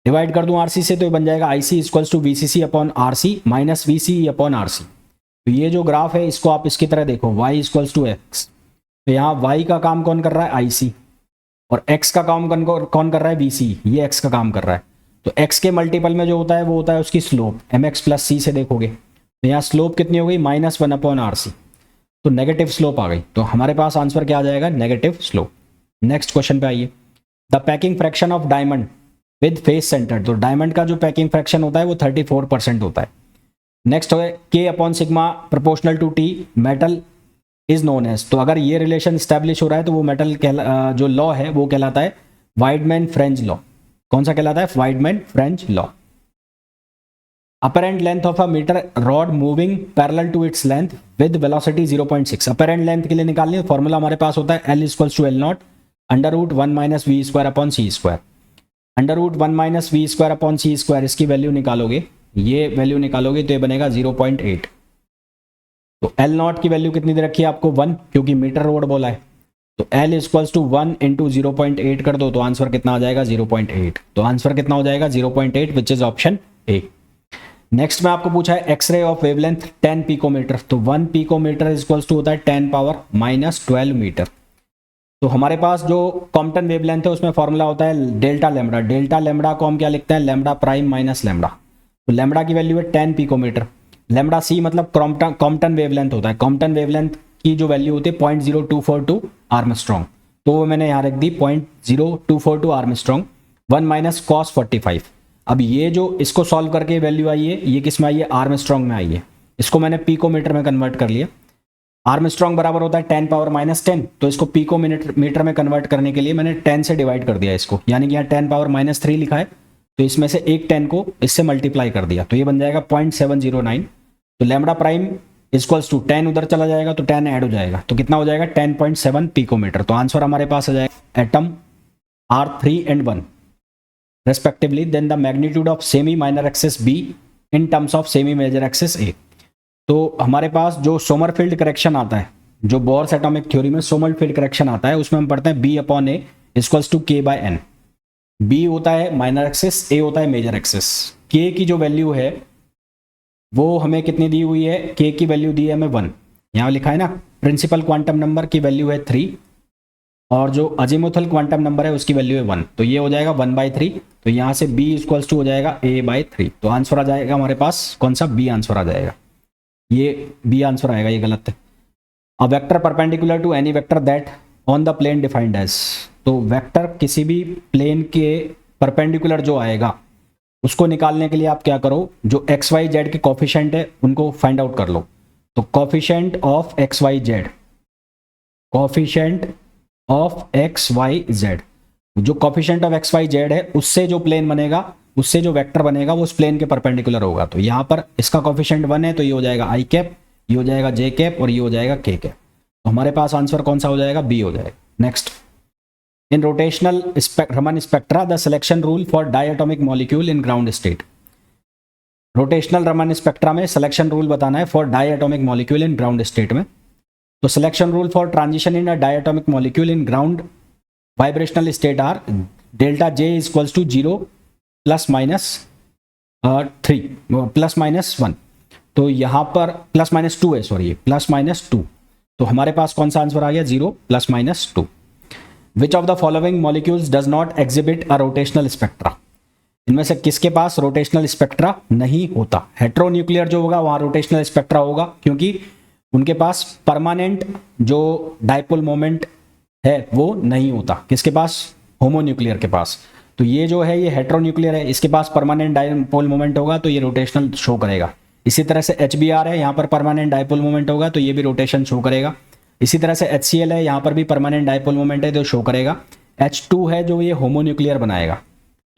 S1: डिवाइड कर दूं RC से तो ये बन जाएगा IC = VCC/RC - VCE/RC। तो ये जो ग्राफ है इसको आप इसकी तरह देखो, y = x। तो यहाँ y का काम कौन कर रहा है, IC, और x का काम कौन कर रहा है, VCE, ये x का काम कर रहा है। तो x के मल्टीपल में जो होता है वो होता है उसकी स्लोप, mx + c से देखोगे तो यहाँ स्लोप कितनी हो गई, -1/RC, तो नेगेटिव स्लोप आ गई। तो हमारे पास आंसर क्या आ जाएगा, नेगेटिव स्लोप। नेक्स्ट क्वेश्चन पे आइए, the packing fraction of diamond with face centre, तो डायमंड का जो पैकिंग फ्रैक्शन होता है वो 34% होता है। नेक्स्ट है K/σ ∝ T metal is known as, तो अगर ये रिलेशन स्टैब्लिश हो रहा है तो वो मेटल जो लॉ है वो कहलाता है वाइडमैन फ्रेंच लॉ। कौन सा कहलाता है, Wiedemann Franz law. Apparent length of a metre rod moving parallel to its length with velocity 0.6, apparent length के लिए निकालनी है, फॉर्मूला हमारे पास होता है L = L0 √1 - V²/c², √1 - V²/c², इसकी वैल्यू निकालोगे, ये वैल्यू निकालोगे तो ये बनेगा 0.8। तो एल नॉट की वैल्यू कितनी दे रखी है आपको 1, क्योंकि मीटर रोड बोला है। तो L इक्वल्स टू 1 इंटू 0.8 कर दो तो आंसर कितना आ जाएगा 0.8। तो आंसर कितना हो जाएगा 0.8 विच इज ऑप्शन ए। नेक्स्ट में आपको पूछा है एक्सरे ऑफ वेवलेंथ 10 पिकोमीटर। तो 1 पिकोमीटर इक्वल्स टू होता है 10 पावर -12 मीटर। तो हमारे पास जो कॉम्पटन वेवलेंथ है उसमें फॉर्मूला होता है डेल्टा लैम्बडा। डेल्टा लैम्बडा को हम क्या लिखते हैं लैम्बडा प्राइम माइनस लैम्बडा। तो लैम्बडा की वैल्यू है 10 पिकोमीटर। लैम्बडा सी मतलब कॉम्पटन वेवलेंथ होता है। कॉम्पटन वेवलेंथ की जो वैल्यू होती है 0.0242 आर्मस्ट्रॉन्ग, तो वो मैंने यहाँ रख दी 0.0242 आर्मस्ट्रॉन्ग। 1 minus cos 45। अब ये जो इसको सॉल्व करके वैल्यू आई है ये किस में आई है आर्मस्ट्रॉन्ग में आई है। इसको मैंने पिकोमीटर में कन्वर्ट कर लिया। आर्मस्ट्रॉन्ग बराबर होता है 10 पावर -10, तो इसको पिको मीटर में कन्वर्ट करने के लिए मैंने 10 से डिवाइड कर दिया इसको, यानी कि यहाँ 10 पावर -3 लिखा है, तो इसमें से एक 10 को इससे मल्टीप्लाई कर दिया, तो ये बन जाएगा 0.709। तो लैम्बडा प्राइम इक्वल्स टू 10 उधर चला जाएगा तो 10 ऐड हो जाएगा, तो कितना हो जाएगा 10.7 पिकोमीटर। तो आंसर हमारे पास आ जाएगा atom are 3 and 1 respectively. Then the magnitude of semi minor axis B in terms of semi major axis A. तो हमारे पास जो सोमरफील्ड करेक्शन आता है, जो बोर्स एटॉमिक थ्योरी में सोमरफील्ड करेक्शन आता है, उसमें हम पढ़ते हैं B upon A equals to K by N. B होता है माइनर एक्सिस, ए होता है मेजर एक्सिस। के की जो वैल्यू है वो हमें कितनी दी हुई है, के की वैल्यू दी है हमें 1, यहाँ लिखा है ना। प्रिंसिपल क्वांटम नंबर की वैल्यू है 3 और जो अजीमुथल क्वांटम नंबर है उसकी वैल्यू है 1, तो ये हो जाएगा 1/3। तो यहाँ से b इक्वल्स टू हो जाएगा a/3। तो आंसर आ जाएगा हमारे पास कौन सा, बी आंसर आ जाएगा, ये बी आंसर आएगा, ये गलत है। A vector perpendicular to any vector that on the plane defined as. तो वेक्टर किसी भी प्लेन के परपेंडिकुलर जो आएगा उसको निकालने के लिए आप क्या करो, जो एक्स वाई जेड के कॉफिशेंट है उनको फाइंड आउट कर लो। तो coefficient of X Y Z, coefficient of X Y Z, जो coefficient of X Y Z है उससे जो प्लेन बनेगा, उससे जो वेक्टर बनेगा वो उस प्लेन के परपेंडिकुलर होगा। तो यहाँ पर इसका कॉफिशेंट 1 है तो ये हो जाएगा आई कैप, ये हो जाएगा जे कैप और ये हो जाएगा के कैप। तो हमारे पास आंसर कौन सा हो जाएगा, बी हो जाएगा। Next, in rotational Raman spectra the selection rule for diatomic molecule in ground state. Rotational Raman spectra में सिलेक्शन रूल बताना है for diatomic molecule in ground state में। तो selection rule for transition in a diatomic molecule in ground vibrational state are delta J equals to 0 +-3 +-1। तो यहाँ पर +-2 है, सॉरी +-2। तो हमारे पास कौन सा आंसर आ गया, 0 +-2। विच of the following molecules does not exhibit a rotational spectra. इनमें से किसके पास रोटेशनल स्पेक्ट्रा नहीं होता। हेट्रोन्यूक्लियर जो होगा वहाँ रोटेशनल स्पेक्ट्रा होगा, क्योंकि उनके पास परमानेंट जो डाइपोल मोमेंट है वो नहीं होता। किसके पास, होमोन्यूक्लियर के पास। तो ये जो है ये हेट्रोन्यूक्लियर है, इसके पास परमानेंट डाइपोल मोमेंट होगा तो ये रोटेशनल शो करेगा। इसी तरह से HBr है, यहाँ पर परमानेंट डाइपोल मोमेंट होगा तो ये भी रोटेशन शो करेगा। इसी तरह से HCl है, यहाँ पर भी परमानेंट डाइपोल मोमेंट है तो शो करेगा। H2 है जो ये होमोन्यूक्लियर बनाएगा,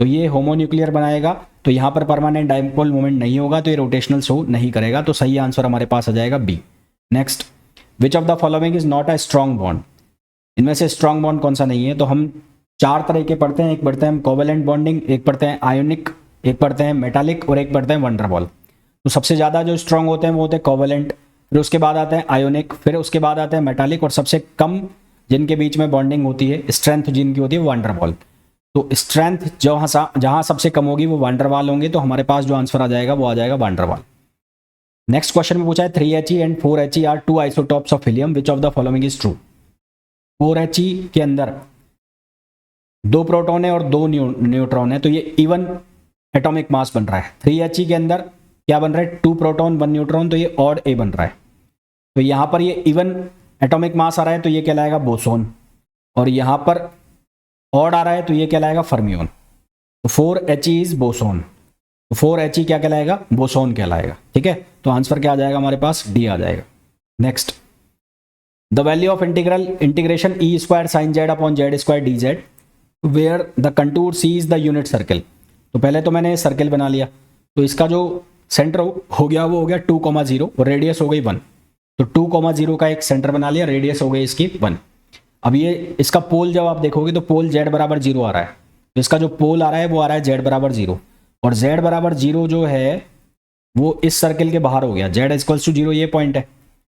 S1: तो ये होमोन्यूक्लियर बनाएगा तो यहाँ पर परमानेंट डाइपोल मोमेंट नहीं होगा तो ये रोटेशनल शो नहीं करेगा। तो सही आंसर हमारे पास आ जाएगा B. Next, which of the following is not a strong bond. इनमें से स्ट्रॉन्ग बॉन्ड कौन सा नहीं है। तो हम 4 तरह के पढ़ते हैं, एक पढ़ते हैं हम कोवेलेंट बॉन्डिंग, एक पढ़ते हैं आयोनिक, एक पढ़ते हैं मेटालिक और एक पढ़ते हैं वंडरवॉल। तो सबसे ज़्यादा जो स्ट्रॉन्ग होते हैं वो होते हैं कोवेलेंट, फिर उसके बाद आता है आयोनिक, फिर उसके बाद आता है मेटालिक और सबसे कम जिनके बीच में बॉन्डिंग होती है, स्ट्रेंथ जिनकी होती है वो वंडरवॉल। तो स्ट्रेंथ जहाँ सबसे कम होगी वो वंडरवॉल होंगे, तो हमारे पास जो आंसर आ जाएगा वो आ जाएगा वंडरवॉल। नेक्स्ट क्वेश्चन में पूछा है 3He and 4He are 2 isotopes of helium, which of the following is true. 4He के अंदर 2 प्रोटॉन है और 2 न्यूट्रॉन है, तो ये इवन एटॉमिक मास बन रहा है। 3He के अंदर क्या बन रहा है, 2 प्रोटॉन 1 न्यूट्रॉन, तो ये ऑड ए बन रहा है। तो यहाँ पर ये इवन एटॉमिक मास आ रहा है तो ये कहलाएगा बोसोन, और यहाँ पर ऑड आ रहा है तो ये कहलाएगा फर्मियोन। तो 4He इज बोसोन, तो 4He क्या कहलाएगा, बोसोन कहलाएगा। ठीक है, तो आंसर क्या आ जाएगा हमारे पास, डी आ जाएगा। Next, the value of integration E² sin z upon z² dz where the contour C is the unit circle. तो पहले तो मैंने सर्कल बना लिया, तो इसका जो सेंटर हो गया वो हो गया 2,0 और रेडियस हो गई 1। तो 2,0 का एक सेंटर बना लिया, रेडियस हो गई इसकी 1। अब ये इसका पोल जब आप देखोगे तो पोल z बराबर 0 आ रहा है, तो इसका जो पोल आ रहा है वो आ रहा है z बराबर 0, और z बराबर 0 जो है वो इस सर्कल के बाहर हो गया। z इक्वल्स टू 0 ये पॉइंट है,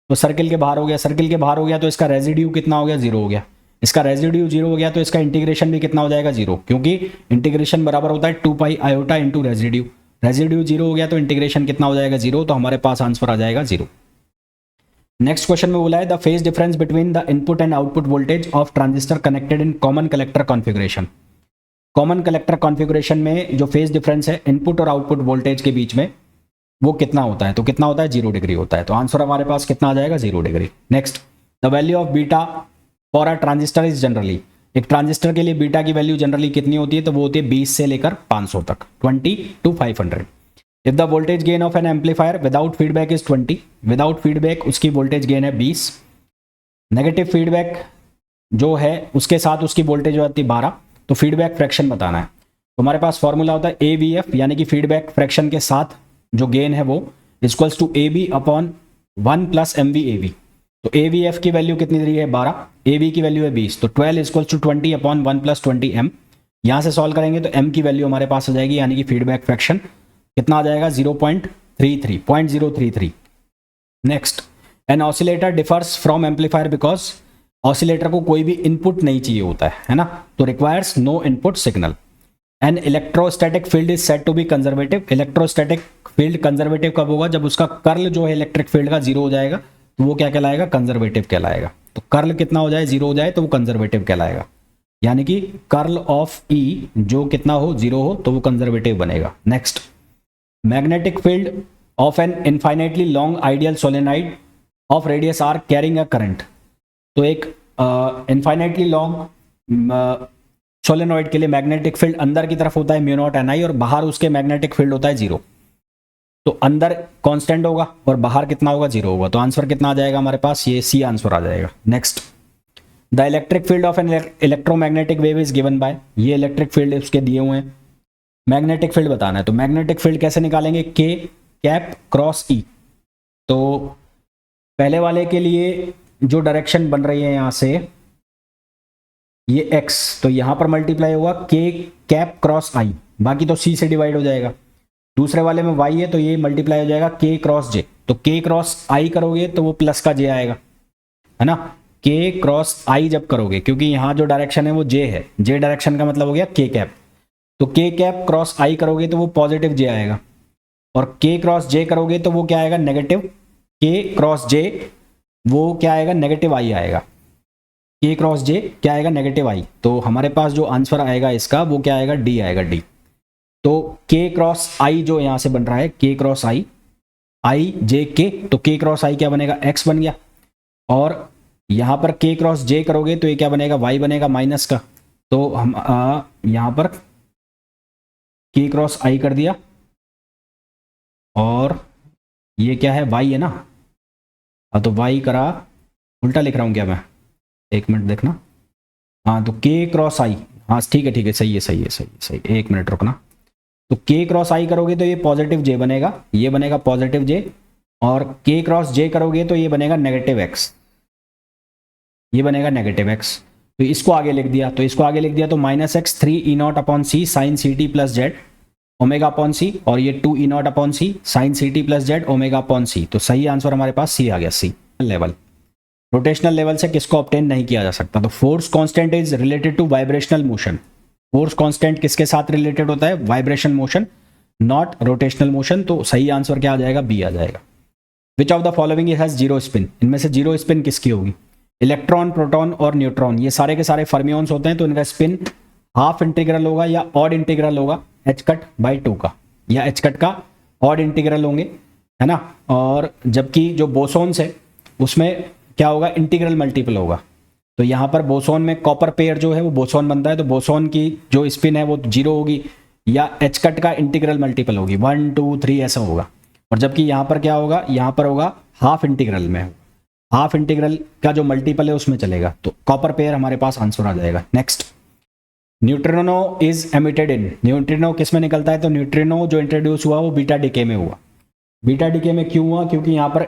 S1: तो सर्किल के बाहर हो गया, सर्किल के बाहर हो गया तो इसका रेजिड्यू कितना हो गया, 0 हो गया। इसका रेजिड्यू 0 हो गया तो इसका इंटीग्रेशन भी कितना हो जाएगा, 0, क्योंकि इंटीग्रेशन बराबर होता है 2 पाई आयोटा इंटू रेजिड्यू। रेजिड्यू 0 हो गया तो इंटीग्रेशन कितना हो जाएगा, 0, तो हमारे पास आंसर आ जाएगा 0। नेक्स्ट क्वेश्चन में बोला है the phase difference between the input and output voltage of transistor connected in common collector configuration. Common collector configuration में जो फेज डिफरेंस है इनपुट और आउटपुट वोल्टेज के बीच में वो कितना होता है, तो कितना होता है, 0 डिग्री होता है। तो आंसर हमारे पास कितना आ जाएगा, 0 degree. Next, the value of beta for a transistor is generally, एक ट्रांजिस्टर के लिए बीटा की वैल्यू जनरली कितनी होती है, तो वो होती है 20 से लेकर 500 तक, 20 to 500। If the voltage gain of N amplifier without feedback is 20, without feedback उसकी वोल्टेज गेन है 20, नेगेटिव फीडबैक जो है उसके साथ उसकी वोल्टेज हो जाती है 12, तो फीडबैक फ्रैक्शन बताना है। तो हमारे पास फॉर्मूला होता है AVF, यानी कि फीडबैक फ्रैक्शन के साथ जो गेन है वो equals to AB upon 1 plus MVAV। तो AVF की वैल्यू कितनी दी है, 12, AV की वैल्यू है 20, तो 12 equals to 20 upon 1 plus 20 M। यहाँ से सॉल्व करेंगे तो M की वैल्यू हमारे पास आ जाएगी, यानी कि फीडबैक फ्रैक्शन कितना आ जाएगा, 0.33। Next, an oscillator differs from amplifier because oscillator को कोई भी इनपुट नहीं चाहिए होता है ना, तो requires no input signal. An electrostatic field is said to be conservative, electrostatic field conservative कब होगा, जब उसका कर्ल जो है इलेक्ट्रिक फील्ड का 0 हो जाएगा, तो वो क्या कहलाएगा, कंजर्वेटिव कहलाएगा। तो कर्ल कितना हो जाए, 0 हो जाए तो वो कंजर्वेटिव कहलाएगा, यानी कि कर्ल ऑफ E जो कितना हो, 0 हो, तो वो कंजर्वेटिव बनेगा। Next, magnetic field of an infinitely long ideal solenoid of radius R carrying a current. तो एक इनफाइनाइटली लॉन्ग सोलेनॉइड के लिए मैग्नेटिक फील्ड अंदर की तरफ होता है μ0 Ni और बाहर उसके मैग्नेटिक फील्ड होता है 0। तो अंदर कांस्टेंट होगा और बाहर कितना होगा, 0 होगा। तो आंसर कितना आ जाएगा हमारे पास, ये C आंसर आ जाएगा। Next, the electric field of N electromagnetic wave is given bye, ये इलेक्ट्रिक फील्ड उसके दिए हुए हैं, मैग्नेटिक फील्ड बताना है। तो मैग्नेटिक फील्ड कैसे निकालेंगे, K कैप क्रॉस E। तो पहले वाले के लिए जो डायरेक्शन बन रही है यहाँ से ये x, तो यहाँ पर मल्टीप्लाई होगा K कैप क्रॉस I, बाकी तो C से डिवाइड हो जाएगा। दूसरे वाले में y है तो ये मल्टीप्लाई हो जाएगा K क्रॉस J, तो K क्रॉस I करोगे तो वो प्लस का J आएगा, है ना। K क्रॉस I जब करोगे, क्योंकि यहाँ जो डायरेक्शन है वो J है, J डायरेक्शन का मतलब हो गया K कैप, तो K कैप क्रॉस I करोगे तो वो पॉजिटिव J आएगा, और K क्रॉस J करोगे तो वो क्या आएगा, नेगेटिव K क्रॉस J, वो क्या आएगा, नेगेटिव I आएगा। K क्रॉस J क्या आएगा, नेगेटिव I। तो हमारे पास जो आंसर आएगा इसका वो क्या आएगा, D आएगा, D। तो K क्रॉस I जो यहाँ से बन रहा है, K cross I, I J K, तो K क्रॉस I क्या बनेगा, X बन गया, और यहाँ पर K क्रॉस J करोगे तो ये क्या बनेगा, Y बनेगा माइनस का। तो हम यहाँ पर K क्रॉस I कर दिया, और ये क्या है, Y है ना, तो Y करा, उल्टा लिख रहा हूँ क्या मैं, एक मिनट देखना, हाँ, तो K क्रॉस I, हाँ ठीक है सही है, एक मिनट रुकना। तो K क्रॉस I करोगे तो ये पॉजिटिव J बनेगा, ये बनेगा पॉजिटिव J, और K क्रॉस J करोगे तो ये बनेगा नेगेटिव X, ये बनेगा नेगेटिव X। तो इसको आगे लिख दिया, तो minus X 3 E0 upon C sine C T plus Z omega upon C, और ये 2 E0 upon C sine C T plus Z omega upon C. तो सही आंसर हमारे पास C आ गया, C लेवल। रोटेशनल लेवल से किसको ऑब्टेन नहीं किया जा सकता, तो force constant is related to vibrational motion. Force constant किसके साथ रिलेटेड होता है, vibration motion, not rotational motion. तो सही आंसर क्या आ जाएगा, बी आ जाएगा। Which of the following has zero spin, इनमें से जीरो स्पिन किसकी होगी, इलेक्ट्रॉन, प्रोटॉन और न्यूट्रॉन, ये सारे के सारे फर्मियंस होते हैं, तो इनका स्पिन हाफ इंटीग्रल होगा या ऑड इंटीग्रल होगा, h/2 का, या h का ऑड इंटीग्रल होंगे, है ना। और जबकि जो बोसोन्स है उसमें क्या होगा, इंटीग्रल मल्टीपल होगा। तो यहाँ पर बोसोन में कॉपर पेयर जो है वो बोसोन बनता है, तो बोसोन की जो स्पिन है वो 0 होगी, या h का इंटीग्रल मल्टीपल होगी, 1 2 3 ऐसा होगा। और जबकि यहाँ पर क्या होगा, यहाँ पर होगा हाफ इंटीग्रल में, हाफ इंटीग्रल का जो मल्टीपल है उसमें चलेगा। तो कॉपर पेयर हमारे पास आंसर आ जाएगा। Next, neutrino is emitted in, neutrino किस में निकलता है, तो न्यूट्रिनो जो इंट्रोड्यूस हुआ वो बीटा डीके में हुआ। बीटा डीके में क्यों हुआ, क्योंकि यहाँ पर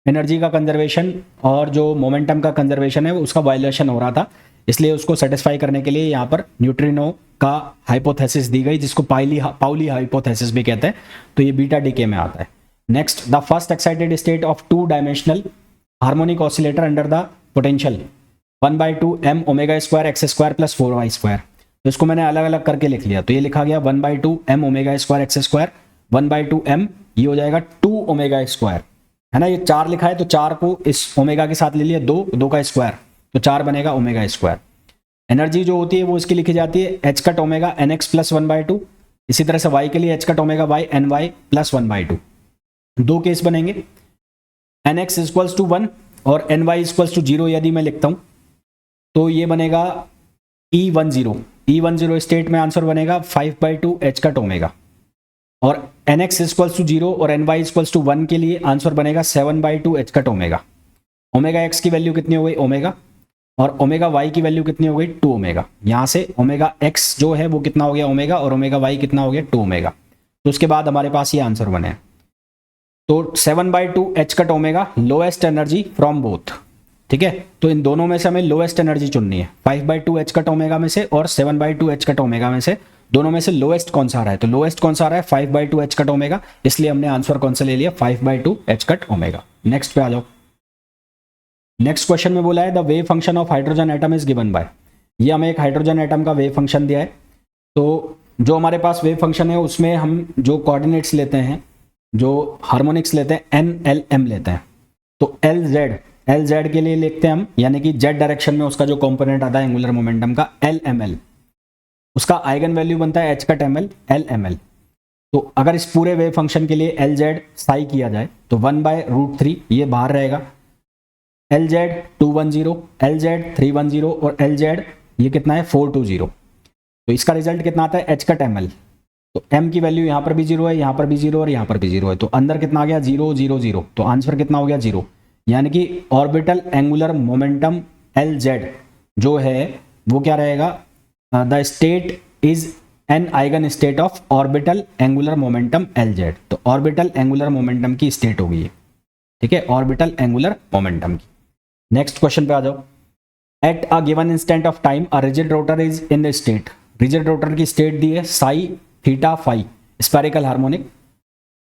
S1: एनर्जी का कंजर्वेशन और जो मोमेंटम का कंजर्वेशन है उसका वायलेशन हो रहा था, इसलिए उसको सेटिस्फाई करने के लिए यहाँ पर न्यूट्रिनो का हाइपोथेसिस दी गई, जिसको पाउली हाइपोथेसिस भी कहते हैं। तो ये बीटा डीके में आता है। Next, the first excited state of 2 dimensional harmonic oscillator under the potential 1/2 m omega square x square plus 4y square. तो इसको मैंने अलग अलग करके लिख लिया, तो ये लिखा गया 1/2 m omega square x square 1/2 m, ये हो जाएगा 2 ओमेगा स्क्वायर, है ना। ये 4 लिखा है तो 4 को इस ओमेगा के साथ ले लिया, 2 का स्क्वायर, तो 4 बनेगा ओमेगा स्क्वायर। एनर्जी जो होती है वो इसकी लिखी जाती है h cut omega n x plus 1/2। इसी तरह से y के लिए h cut omega y n y plus 1/2। दो केस बनेंगे, एन एक्स इक्वल्स टू 1 और एन वाई इक्वल्स टू 0 यदि मैं लिखता हूं तो ये बनेगा E10 स्टेट में आंसर बनेगा 5/2 एच कट ओमेगा, और एन एक्स इक्वल्स टू 0 और एन वाई इक्वल्स टू 1 के लिए आंसर बनेगा 7/2 H cut omega. Omega x की वैल्यू कितनी हो गई ओमेगा, और ओमेगा वाई की वैल्यू कितनी हो गई 2 ओमेगा। यहाँ से ओमेगा एक्स जो है वो कितना हो गया ओमेगा, और ओमेगा वाई कितना हो गया 2 ओमेगा। तो उसके बाद हमारे पास ये आंसर बने, तो 7/2 H cut omega lowest energy from both, ठीक है। तो इन दोनों में से हमें लोएस्ट एनर्जी चुननी है, 5/2 एच कट ओमेगा में से और 7/2 एच कट ओमेगा में से, दोनों में से लोएस्ट कौन सा आ रहा है, तो लोएस्ट कौन सा आ रहा है 5/2 एच कट ओमेगा, इसलिए हमने आंसर कौन सा ले लिया 5/2 एच कट ओमेगा। नेक्स्ट पे आ जाओ। नेक्स्ट क्वेश्चन में बोला है the wave function of hydrogen atom is given bye, ये हमें एक हाइड्रोजन एटम का वेव फंक्शन दिया है। तो जो हमारे पास वेव फंक्शन है उसमें हम जो कोऑर्डिनेट्स लेते हैं, जो हार्मोनिक्स लेते हैं एन एल एम लेते हैं, तो एल जेड के लिए लिखते हैं हम, यानी कि जेड डायरेक्शन में उसका जो कंपोनेंट आता है एंगुलर मोमेंटम का एल एम एल, उसका आइगन वैल्यू बनता है h cut m l l m l. तो अगर इस पूरे वेव फंक्शन के लिए एल जेड साई किया जाए तो 1/√3 ये बाहर रहेगा, एल जेड 210, एल जेड 310 और एल जेड ये कितना है 420। तो इसका रिजल्ट कितना आता है एच कट एम एल, तो m की वैल्यू यहाँ पर भी 0 है, यहाँ पर भी 0 और यहाँ पर भी 0 है, तो अंदर कितना आ गया 0 0 0, तो आंसर कितना हो गया 0, यानी कि orbital angular momentum l z जो है वो क्या रहेगा, the state is an eigen state of orbital angular momentum l z. तो ऑर्बिटल एंगुलर मोमेंटम की स्टेट होगी ये, ठीक है, ऑर्बिटल एंगुलर मोमेंटम की। नेक्स्ट क्वेश्चन पे आ जाओ। At a given instant of time a rigid rotor is in the state, rigid rotor की स्टेट दी है psi theta phi spherical harmonic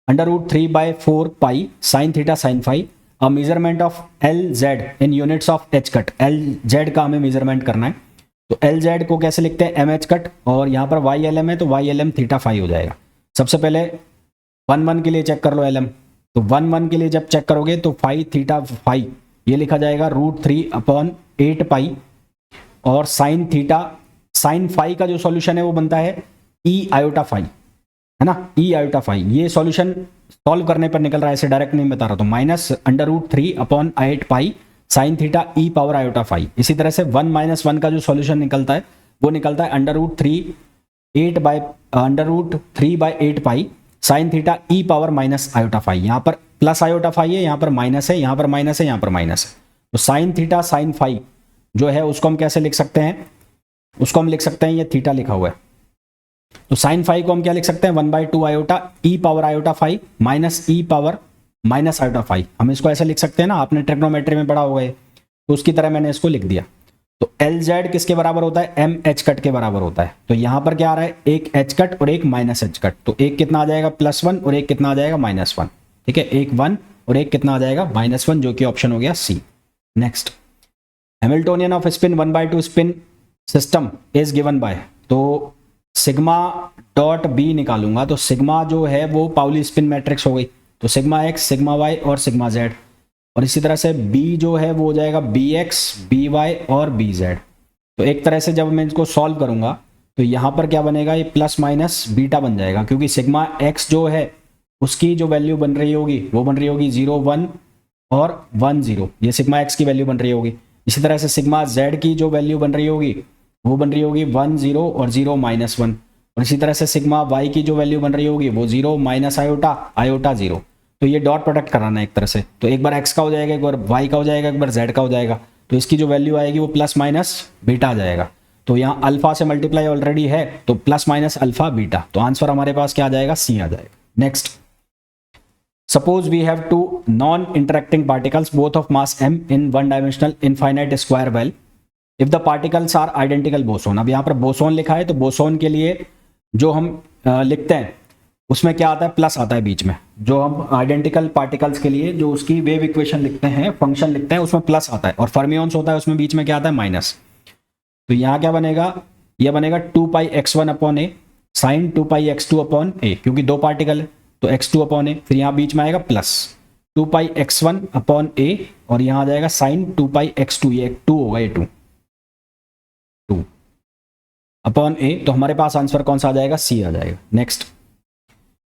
S1: √3/4 pi sine theta sine phi, a measurement of l z in units of h cut, l z का हमें मेजरमेंट करना है। तो एल जेड को कैसे लिखते हैं एम एच कट, और यहाँ पर वाई एल एम है तो y l m theta phi हो जाएगा। सबसे पहले 1/1 के लिए चेक कर लो एल एम, तो 1/1 के लिए जब चेक करोगे तो फाई थीटा फाई ये लिखा जाएगा √3/8 पाई, और साइन थीटा साइन फाई का जो सॉल्यूशन है वो बनता है ई आयोटा फाई, है ना, ई आयोटा फाई। ये सॉल्यूशन सॉल्व करने पर निकल रहा है, ऐसे डायरेक्ट नहीं बता रहा, तो -√3/8 पाई sine theta E power iota phi. इसी तरह से 1 - 1 का जो सॉल्यूशन निकलता है वो निकलता है √3/8 पाई sine theta E power minus iota phi. यहाँ पर प्लस आयोटा फाई है, यहाँ पर माइनस है, यहाँ पर माइनस है, यहाँ पर माइनस है। तो साइन थीटा साइन फाई जो है उसको हम कैसे लिख सकते हैं, उसको हम लिख सकते हैं, ये थीटा लिखा हुआ है, तो साइन फाई को हम क्या लिख सकते हैं 1/2 आयोटा ई power iota phi minus E power minus iota phi. हम इसको ऐसे लिख सकते हैं ना, आपने ट्रिग्नोमेट्री में पढ़ा होगा, तो उसकी तरह मैंने इसको लिख दिया। तो एल जेड किसके बराबर होता है एम एच कट के बराबर होता है। तो यहां पर क्या आ रहा है एक एच कट और एक माइनस एच कट, तो एक कितना आ जाएगा +1 और एक कितना आ जाएगा -1, ठीक है, एक 1 और एक कितना आ जाएगा -1, जो कि ऑप्शन हो गया C. Next, Hamiltonian of spin 1/2 spin system is given by, तो सिग्मा डॉट बी निकालूंगा, तो सिग्मा जो है वो पाउली स्पिन मैट्रिक्स हो गई, तो सिग्मा एक्स सिग्मा वाई और सिग्मा जेड, और इसी तरह से बी जो है वो हो जाएगा बी एक्स बी वाई और बी जेड। तो एक तरह से जब मैं इसको सॉल्व करूंगा तो यहाँ पर क्या बनेगा, ये प्लस माइनस बीटा बन जाएगा, क्योंकि सिग्मा एक्स जो है उसकी जो वैल्यू बन रही होगी वो बन रही होगी 0 1 और 1 0, ये सिग्मा एक्स की वैल्यू बन रही होगी। इसी तरह से सिग्मा जेड की जो वैल्यू बन रही होगी वो बन रही होगी 1 0 और 0 -1, और इसी तरह से सिग्मा वाई की जो वैल्यू बन रही होगी वो 0 माइनस आयोटा आयोटा 0। तो ये डॉट प्रोडक्ट कराना है एक तरह से, तो एक बार एक्स का हो जाएगा, एक बार वाई का हो जाएगा, एक बार जेड का हो जाएगा, तो इसकी जो वैल्यू आएगी वो प्लस माइनस बीटा आ जाएगा। तो यहाँ अल्फा से मल्टीप्लाई ऑलरेडी है, तो प्लस माइनस अल्फा बीटा, तो आंसर हमारे पास क्या आ जाएगा सी आ जाएगा। Next, suppose we have two non interacting particles both of mass m in one dimensional infinite square well if the particles are identical boson. अब यहाँ पर बोसोन लिखा है, तो बोसोन के लिए जो हम लिखते हैं उसमें क्या आता है, प्लस आता है बीच में। जो हम आइडेंटिकल पार्टिकल्स के लिए जो उसकी वेव इक्वेशन लिखते हैं, फंक्शन लिखते हैं, उसमें प्लस आता है। और फर्मियोन्स होता है उसमें बीच में क्या आता है, माइनस। तो यहाँ क्या बनेगा, यह बनेगा 2πx1 अपॉन ए साइन 2πx2 अपॉन ए, क्योंकि दो पार्टिकल है तो x2 अपॉन ए, फिर यहाँ बीच में आएगा प्लस 2πx1 अपॉन ए, और यहाँ आ जाएगा साइन 2πx2, ये 2 होगा, ये 2 अपॉन ए। तो हमारे पास आंसर कौन सा आ जाएगा, सी आ जाएगा। Next,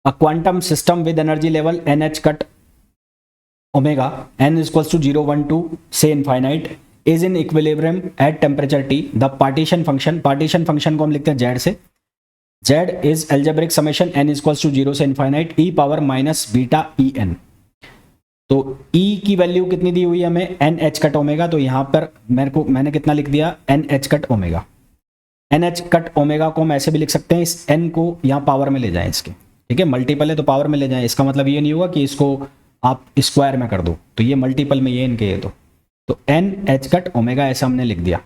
S1: a quantum system with energy level NH cut omega n equals to 0 1 2 से infinite is in equilibrium at temperature T। The partition function को हम लिखते हैं z से, z is algebraic summation n equals to 0 से infinite e power minus beta e n. तो e की वैल्यू कितनी दी हुई है हमें, NH कट ओमेगा। तो यहां पर मैंने कितना लिख दिया, NH cut omega. NH cut omega को हम ऐसे भी लिख सकते हैं, इस n को यहां पावर में ले जाएं इसके, ठीक है, मल्टीपल है तो पावर में ले जाएं। इसका मतलब ये नहीं होगा कि इसको आप स्क्वायर में कर दो, तो ये मल्टीपल में ये इनके ये तो NH कट ओमेगा ऐसा हमने लिख दिया।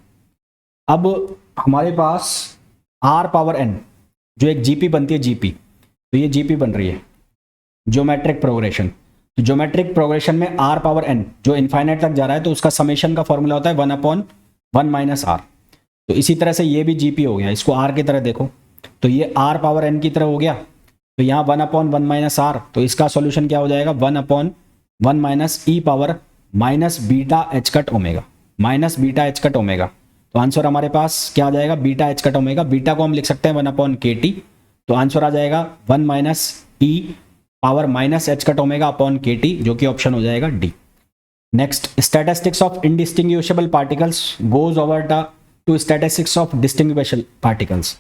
S1: अब हमारे पास r पावर n जो एक GP बनती है, GP, तो ये GP बन रही है ज्योमेट्रिक प्रोग्रेशन। तो ज्योमेट्रिक प्रोग्रेशन में r पावर n जो इनफाइनाइट तक जा रहा है, तो उसका समेशन का फॉर्मूला होता है 1/1 माइनस r। तो इसी तरह से ये भी GP हो गया, इसको r की तरह देखो, तो ये r पावर n की तरह हो गया। तो यहाँ 1/1 माइनस r, तो इसका सॉल्यूशन क्या हो जाएगा, 1/1 minus E power minus beta H cut omega, minus beta H cut omega. तो आंसर हमारे पास क्या आ जाएगा, beta H cut omega. Beta को हम लिख सकते हैं 1/kt, तो आंसर आ जाएगा 1 minus E power minus H cut omega upon kt, जो कि ऑप्शन हो जाएगा D. Next, statistics of indistinguishable particles goes over to statistics of distinguishable particles.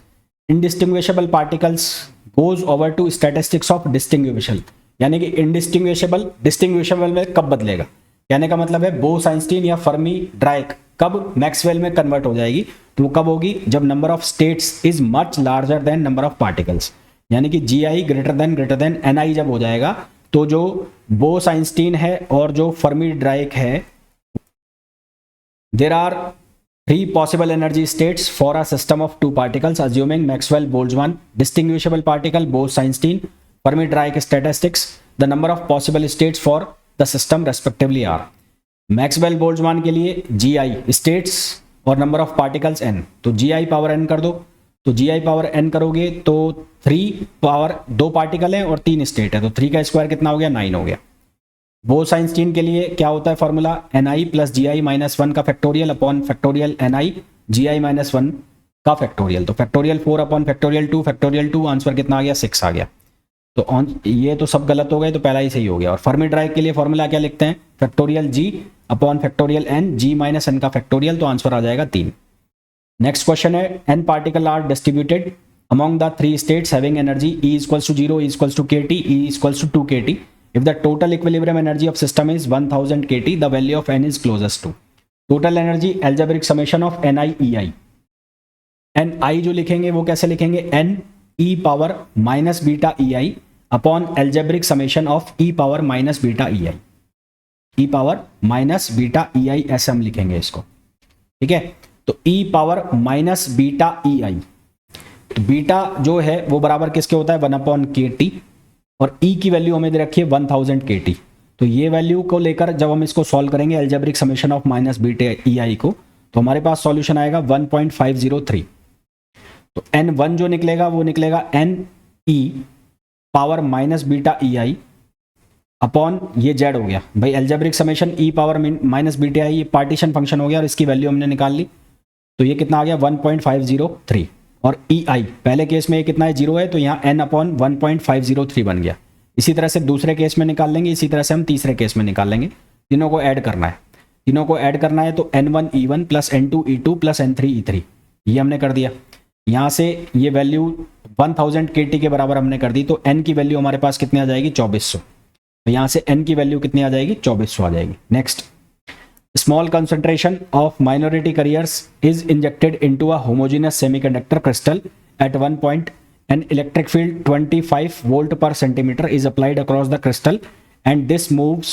S1: Indistinguishable particles goes over to statistics of distinguishable, यानी कि इंडिस्टिंग्विशेबल डिस्टिंग्विशेबल में कब बदलेगा, कहने का मतलब है बोस-आइंस्टीन या फर्मी डायक कब मैक्सवेल में कन्वर्ट हो जाएगी। तो कब होगी, जब number of states is much larger than number of particles, यानी कि GI ग्रेटर देन NI जब हो जाएगा, तो जो बोस-आइंस्टीन है और जो फर्मी डायक है, there are 3 possible energy states for a system of 2 particles assuming Maxwell-Boltzmann distinguishable particle Bose-Einstein Fermi-Dirac statistics. The number of possible states for the system respectively are Maxwell-Boltzmann के लिए GI states और number of particles n, तो GI पावर n कर दो, तो GI पावर n करोगे तो 3 पावर 2 पार्टिकल है और 3 स्टेट है, तो 3 का स्क्वायर कितना हो गया, 9 हो गया। बोस-आइंस्टीन के लिए क्या होता है formula, NI plus GI minus 1 का factorial upon factorial NI GI minus 1 का फैक्टोरियल, तो फैक्टोरियल 4 अपॉन फैक्टोरियल 2 आंसर कितना आ गया, 6 आ गया। तो ये तो सब गलत हो गए, तो पहला ही सही हो गया। और फर्मी डायक के लिए फॉर्मूला क्या लिखते हैं, factorial G upon factorial N G minus N का फैक्टोरियल, तो आंसर आ जाएगा 3। नेक्स्ट क्वेश्चन है, n particle are distributed among the 3 states having energy E equals to 0, E equals to kt, E equals to 2 kt. If the total equilibrium energy of system is 1000 kt, the value of n is closest to total energy algebraic summation of ni ei। ni जो लिखेंगे वो कैसे लिखेंगे, n e power minus beta ei upon algebraic summation of e power minus beta ei, e power minus beta ei ऐसे हम लिखेंगे इसको, ठीक है। तो e power minus beta ei, तो बीटा जो है वो बराबर किसके होता है, 1/kt, और e की वैल्यू हमें दे रखी है 1000 kt। तो ये वैल्यू को लेकर जब हम इसको सॉल्व करेंगे algebraic summation of minus beta ei को, तो हमारे पास सॉल्यूशन आएगा 1.503। तो n1 जो निकलेगा वो निकलेगा n e power minus beta ei upon ये z हो गया भाई, algebraic summation e power minus beta ei partition function हो गया और इसकी वैल्यू हमने निकाल ली, तो ये कितना आ गया 1.503। और ei पहले केस में ये कितना है, 0 है, तो यहाँ n अपॉन 1.503 बन गया। इसी तरह से दूसरे केस में निकाल लेंगे, इसी तरह से हम तीसरे केस में निकाल लेंगे। तीनों को ऐड करना है, तो n1 e1 plus n2 e2 plus n3 e3 ये हमने कर दिया। यहाँ से ये वैल्यू 1000 kt के बराबर हमने कर दी, तो n की वैल्यू हमारे पास कितनी आ जाएगी, 2400। तो यहाँ से n की वैल्यू कितनी आ जाएगी, 2400 आ जाएगी। Next, small concentration of minority carriers is injected into a homogeneous semiconductor crystal at one point. An electric field 25 volt per centimeter is applied across the crystal and this moves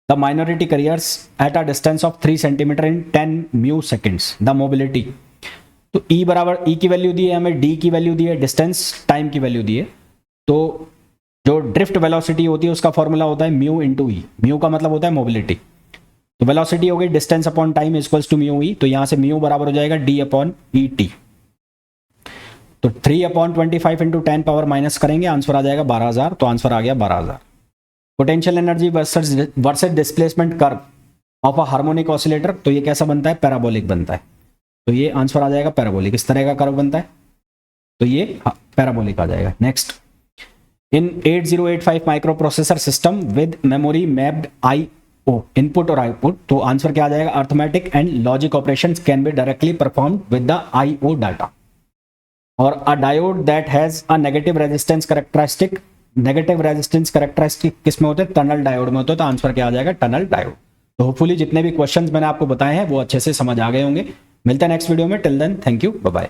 S1: the minority carriers at a distance of 3 centimeter in 10 mu seconds. The mobility, तो E बराबर, E की वैल्यू दी है हमें, D की वैल्यू दी है, डिस्टेंस टाइम की वैल्यू दी है, तो जो ड्रिफ्ट वेलोसिटी होती है उसका फॉर्मूला होता है म्यू इंटू ई। म्यू का मतलब होता है मोबिलिटी। तो वेलोसिटी हो गई distance upon time equals to mu E. तो यहां से म्यू बराबर हो जाएगा डी अपॉन ई टी। तो 3/25 इंटू 10 पावर माइनस करेंगे, आंसर आ जाएगा 12,000। तो आंसर आ गया 12,000। Potential energy versus displacement curve of a harmonic oscillator, तो ये कैसा बनता है? पैराबोलिक बनता है। तो ये आंसर आ जाएगा पैराबोलिक। इस तरह का कर्व बनता है, तो ये पैराबोलिक आ जाएगा। Next, in 8085 microprocessor system with memory mapped IO input और आउटपुट, तो आंसर क्या आ जाएगा? Arithmetic and logic operations can be directly performed with the IO data. और a diode that has a negative resistance characteristic, negative resistance characteristic किस में होते हैं? टनल डायोड में होते हैं। तो आंसर क्या आ जाएगा? Tunnel diode. तो होपफुली जितने भी क्वेश्चंस मैंने आपको बताए हैं वो अच्छे से समझ आ गए होंगे। मिलते हैं नेक्स्ट वीडियो में। Till then thank you, bye bye.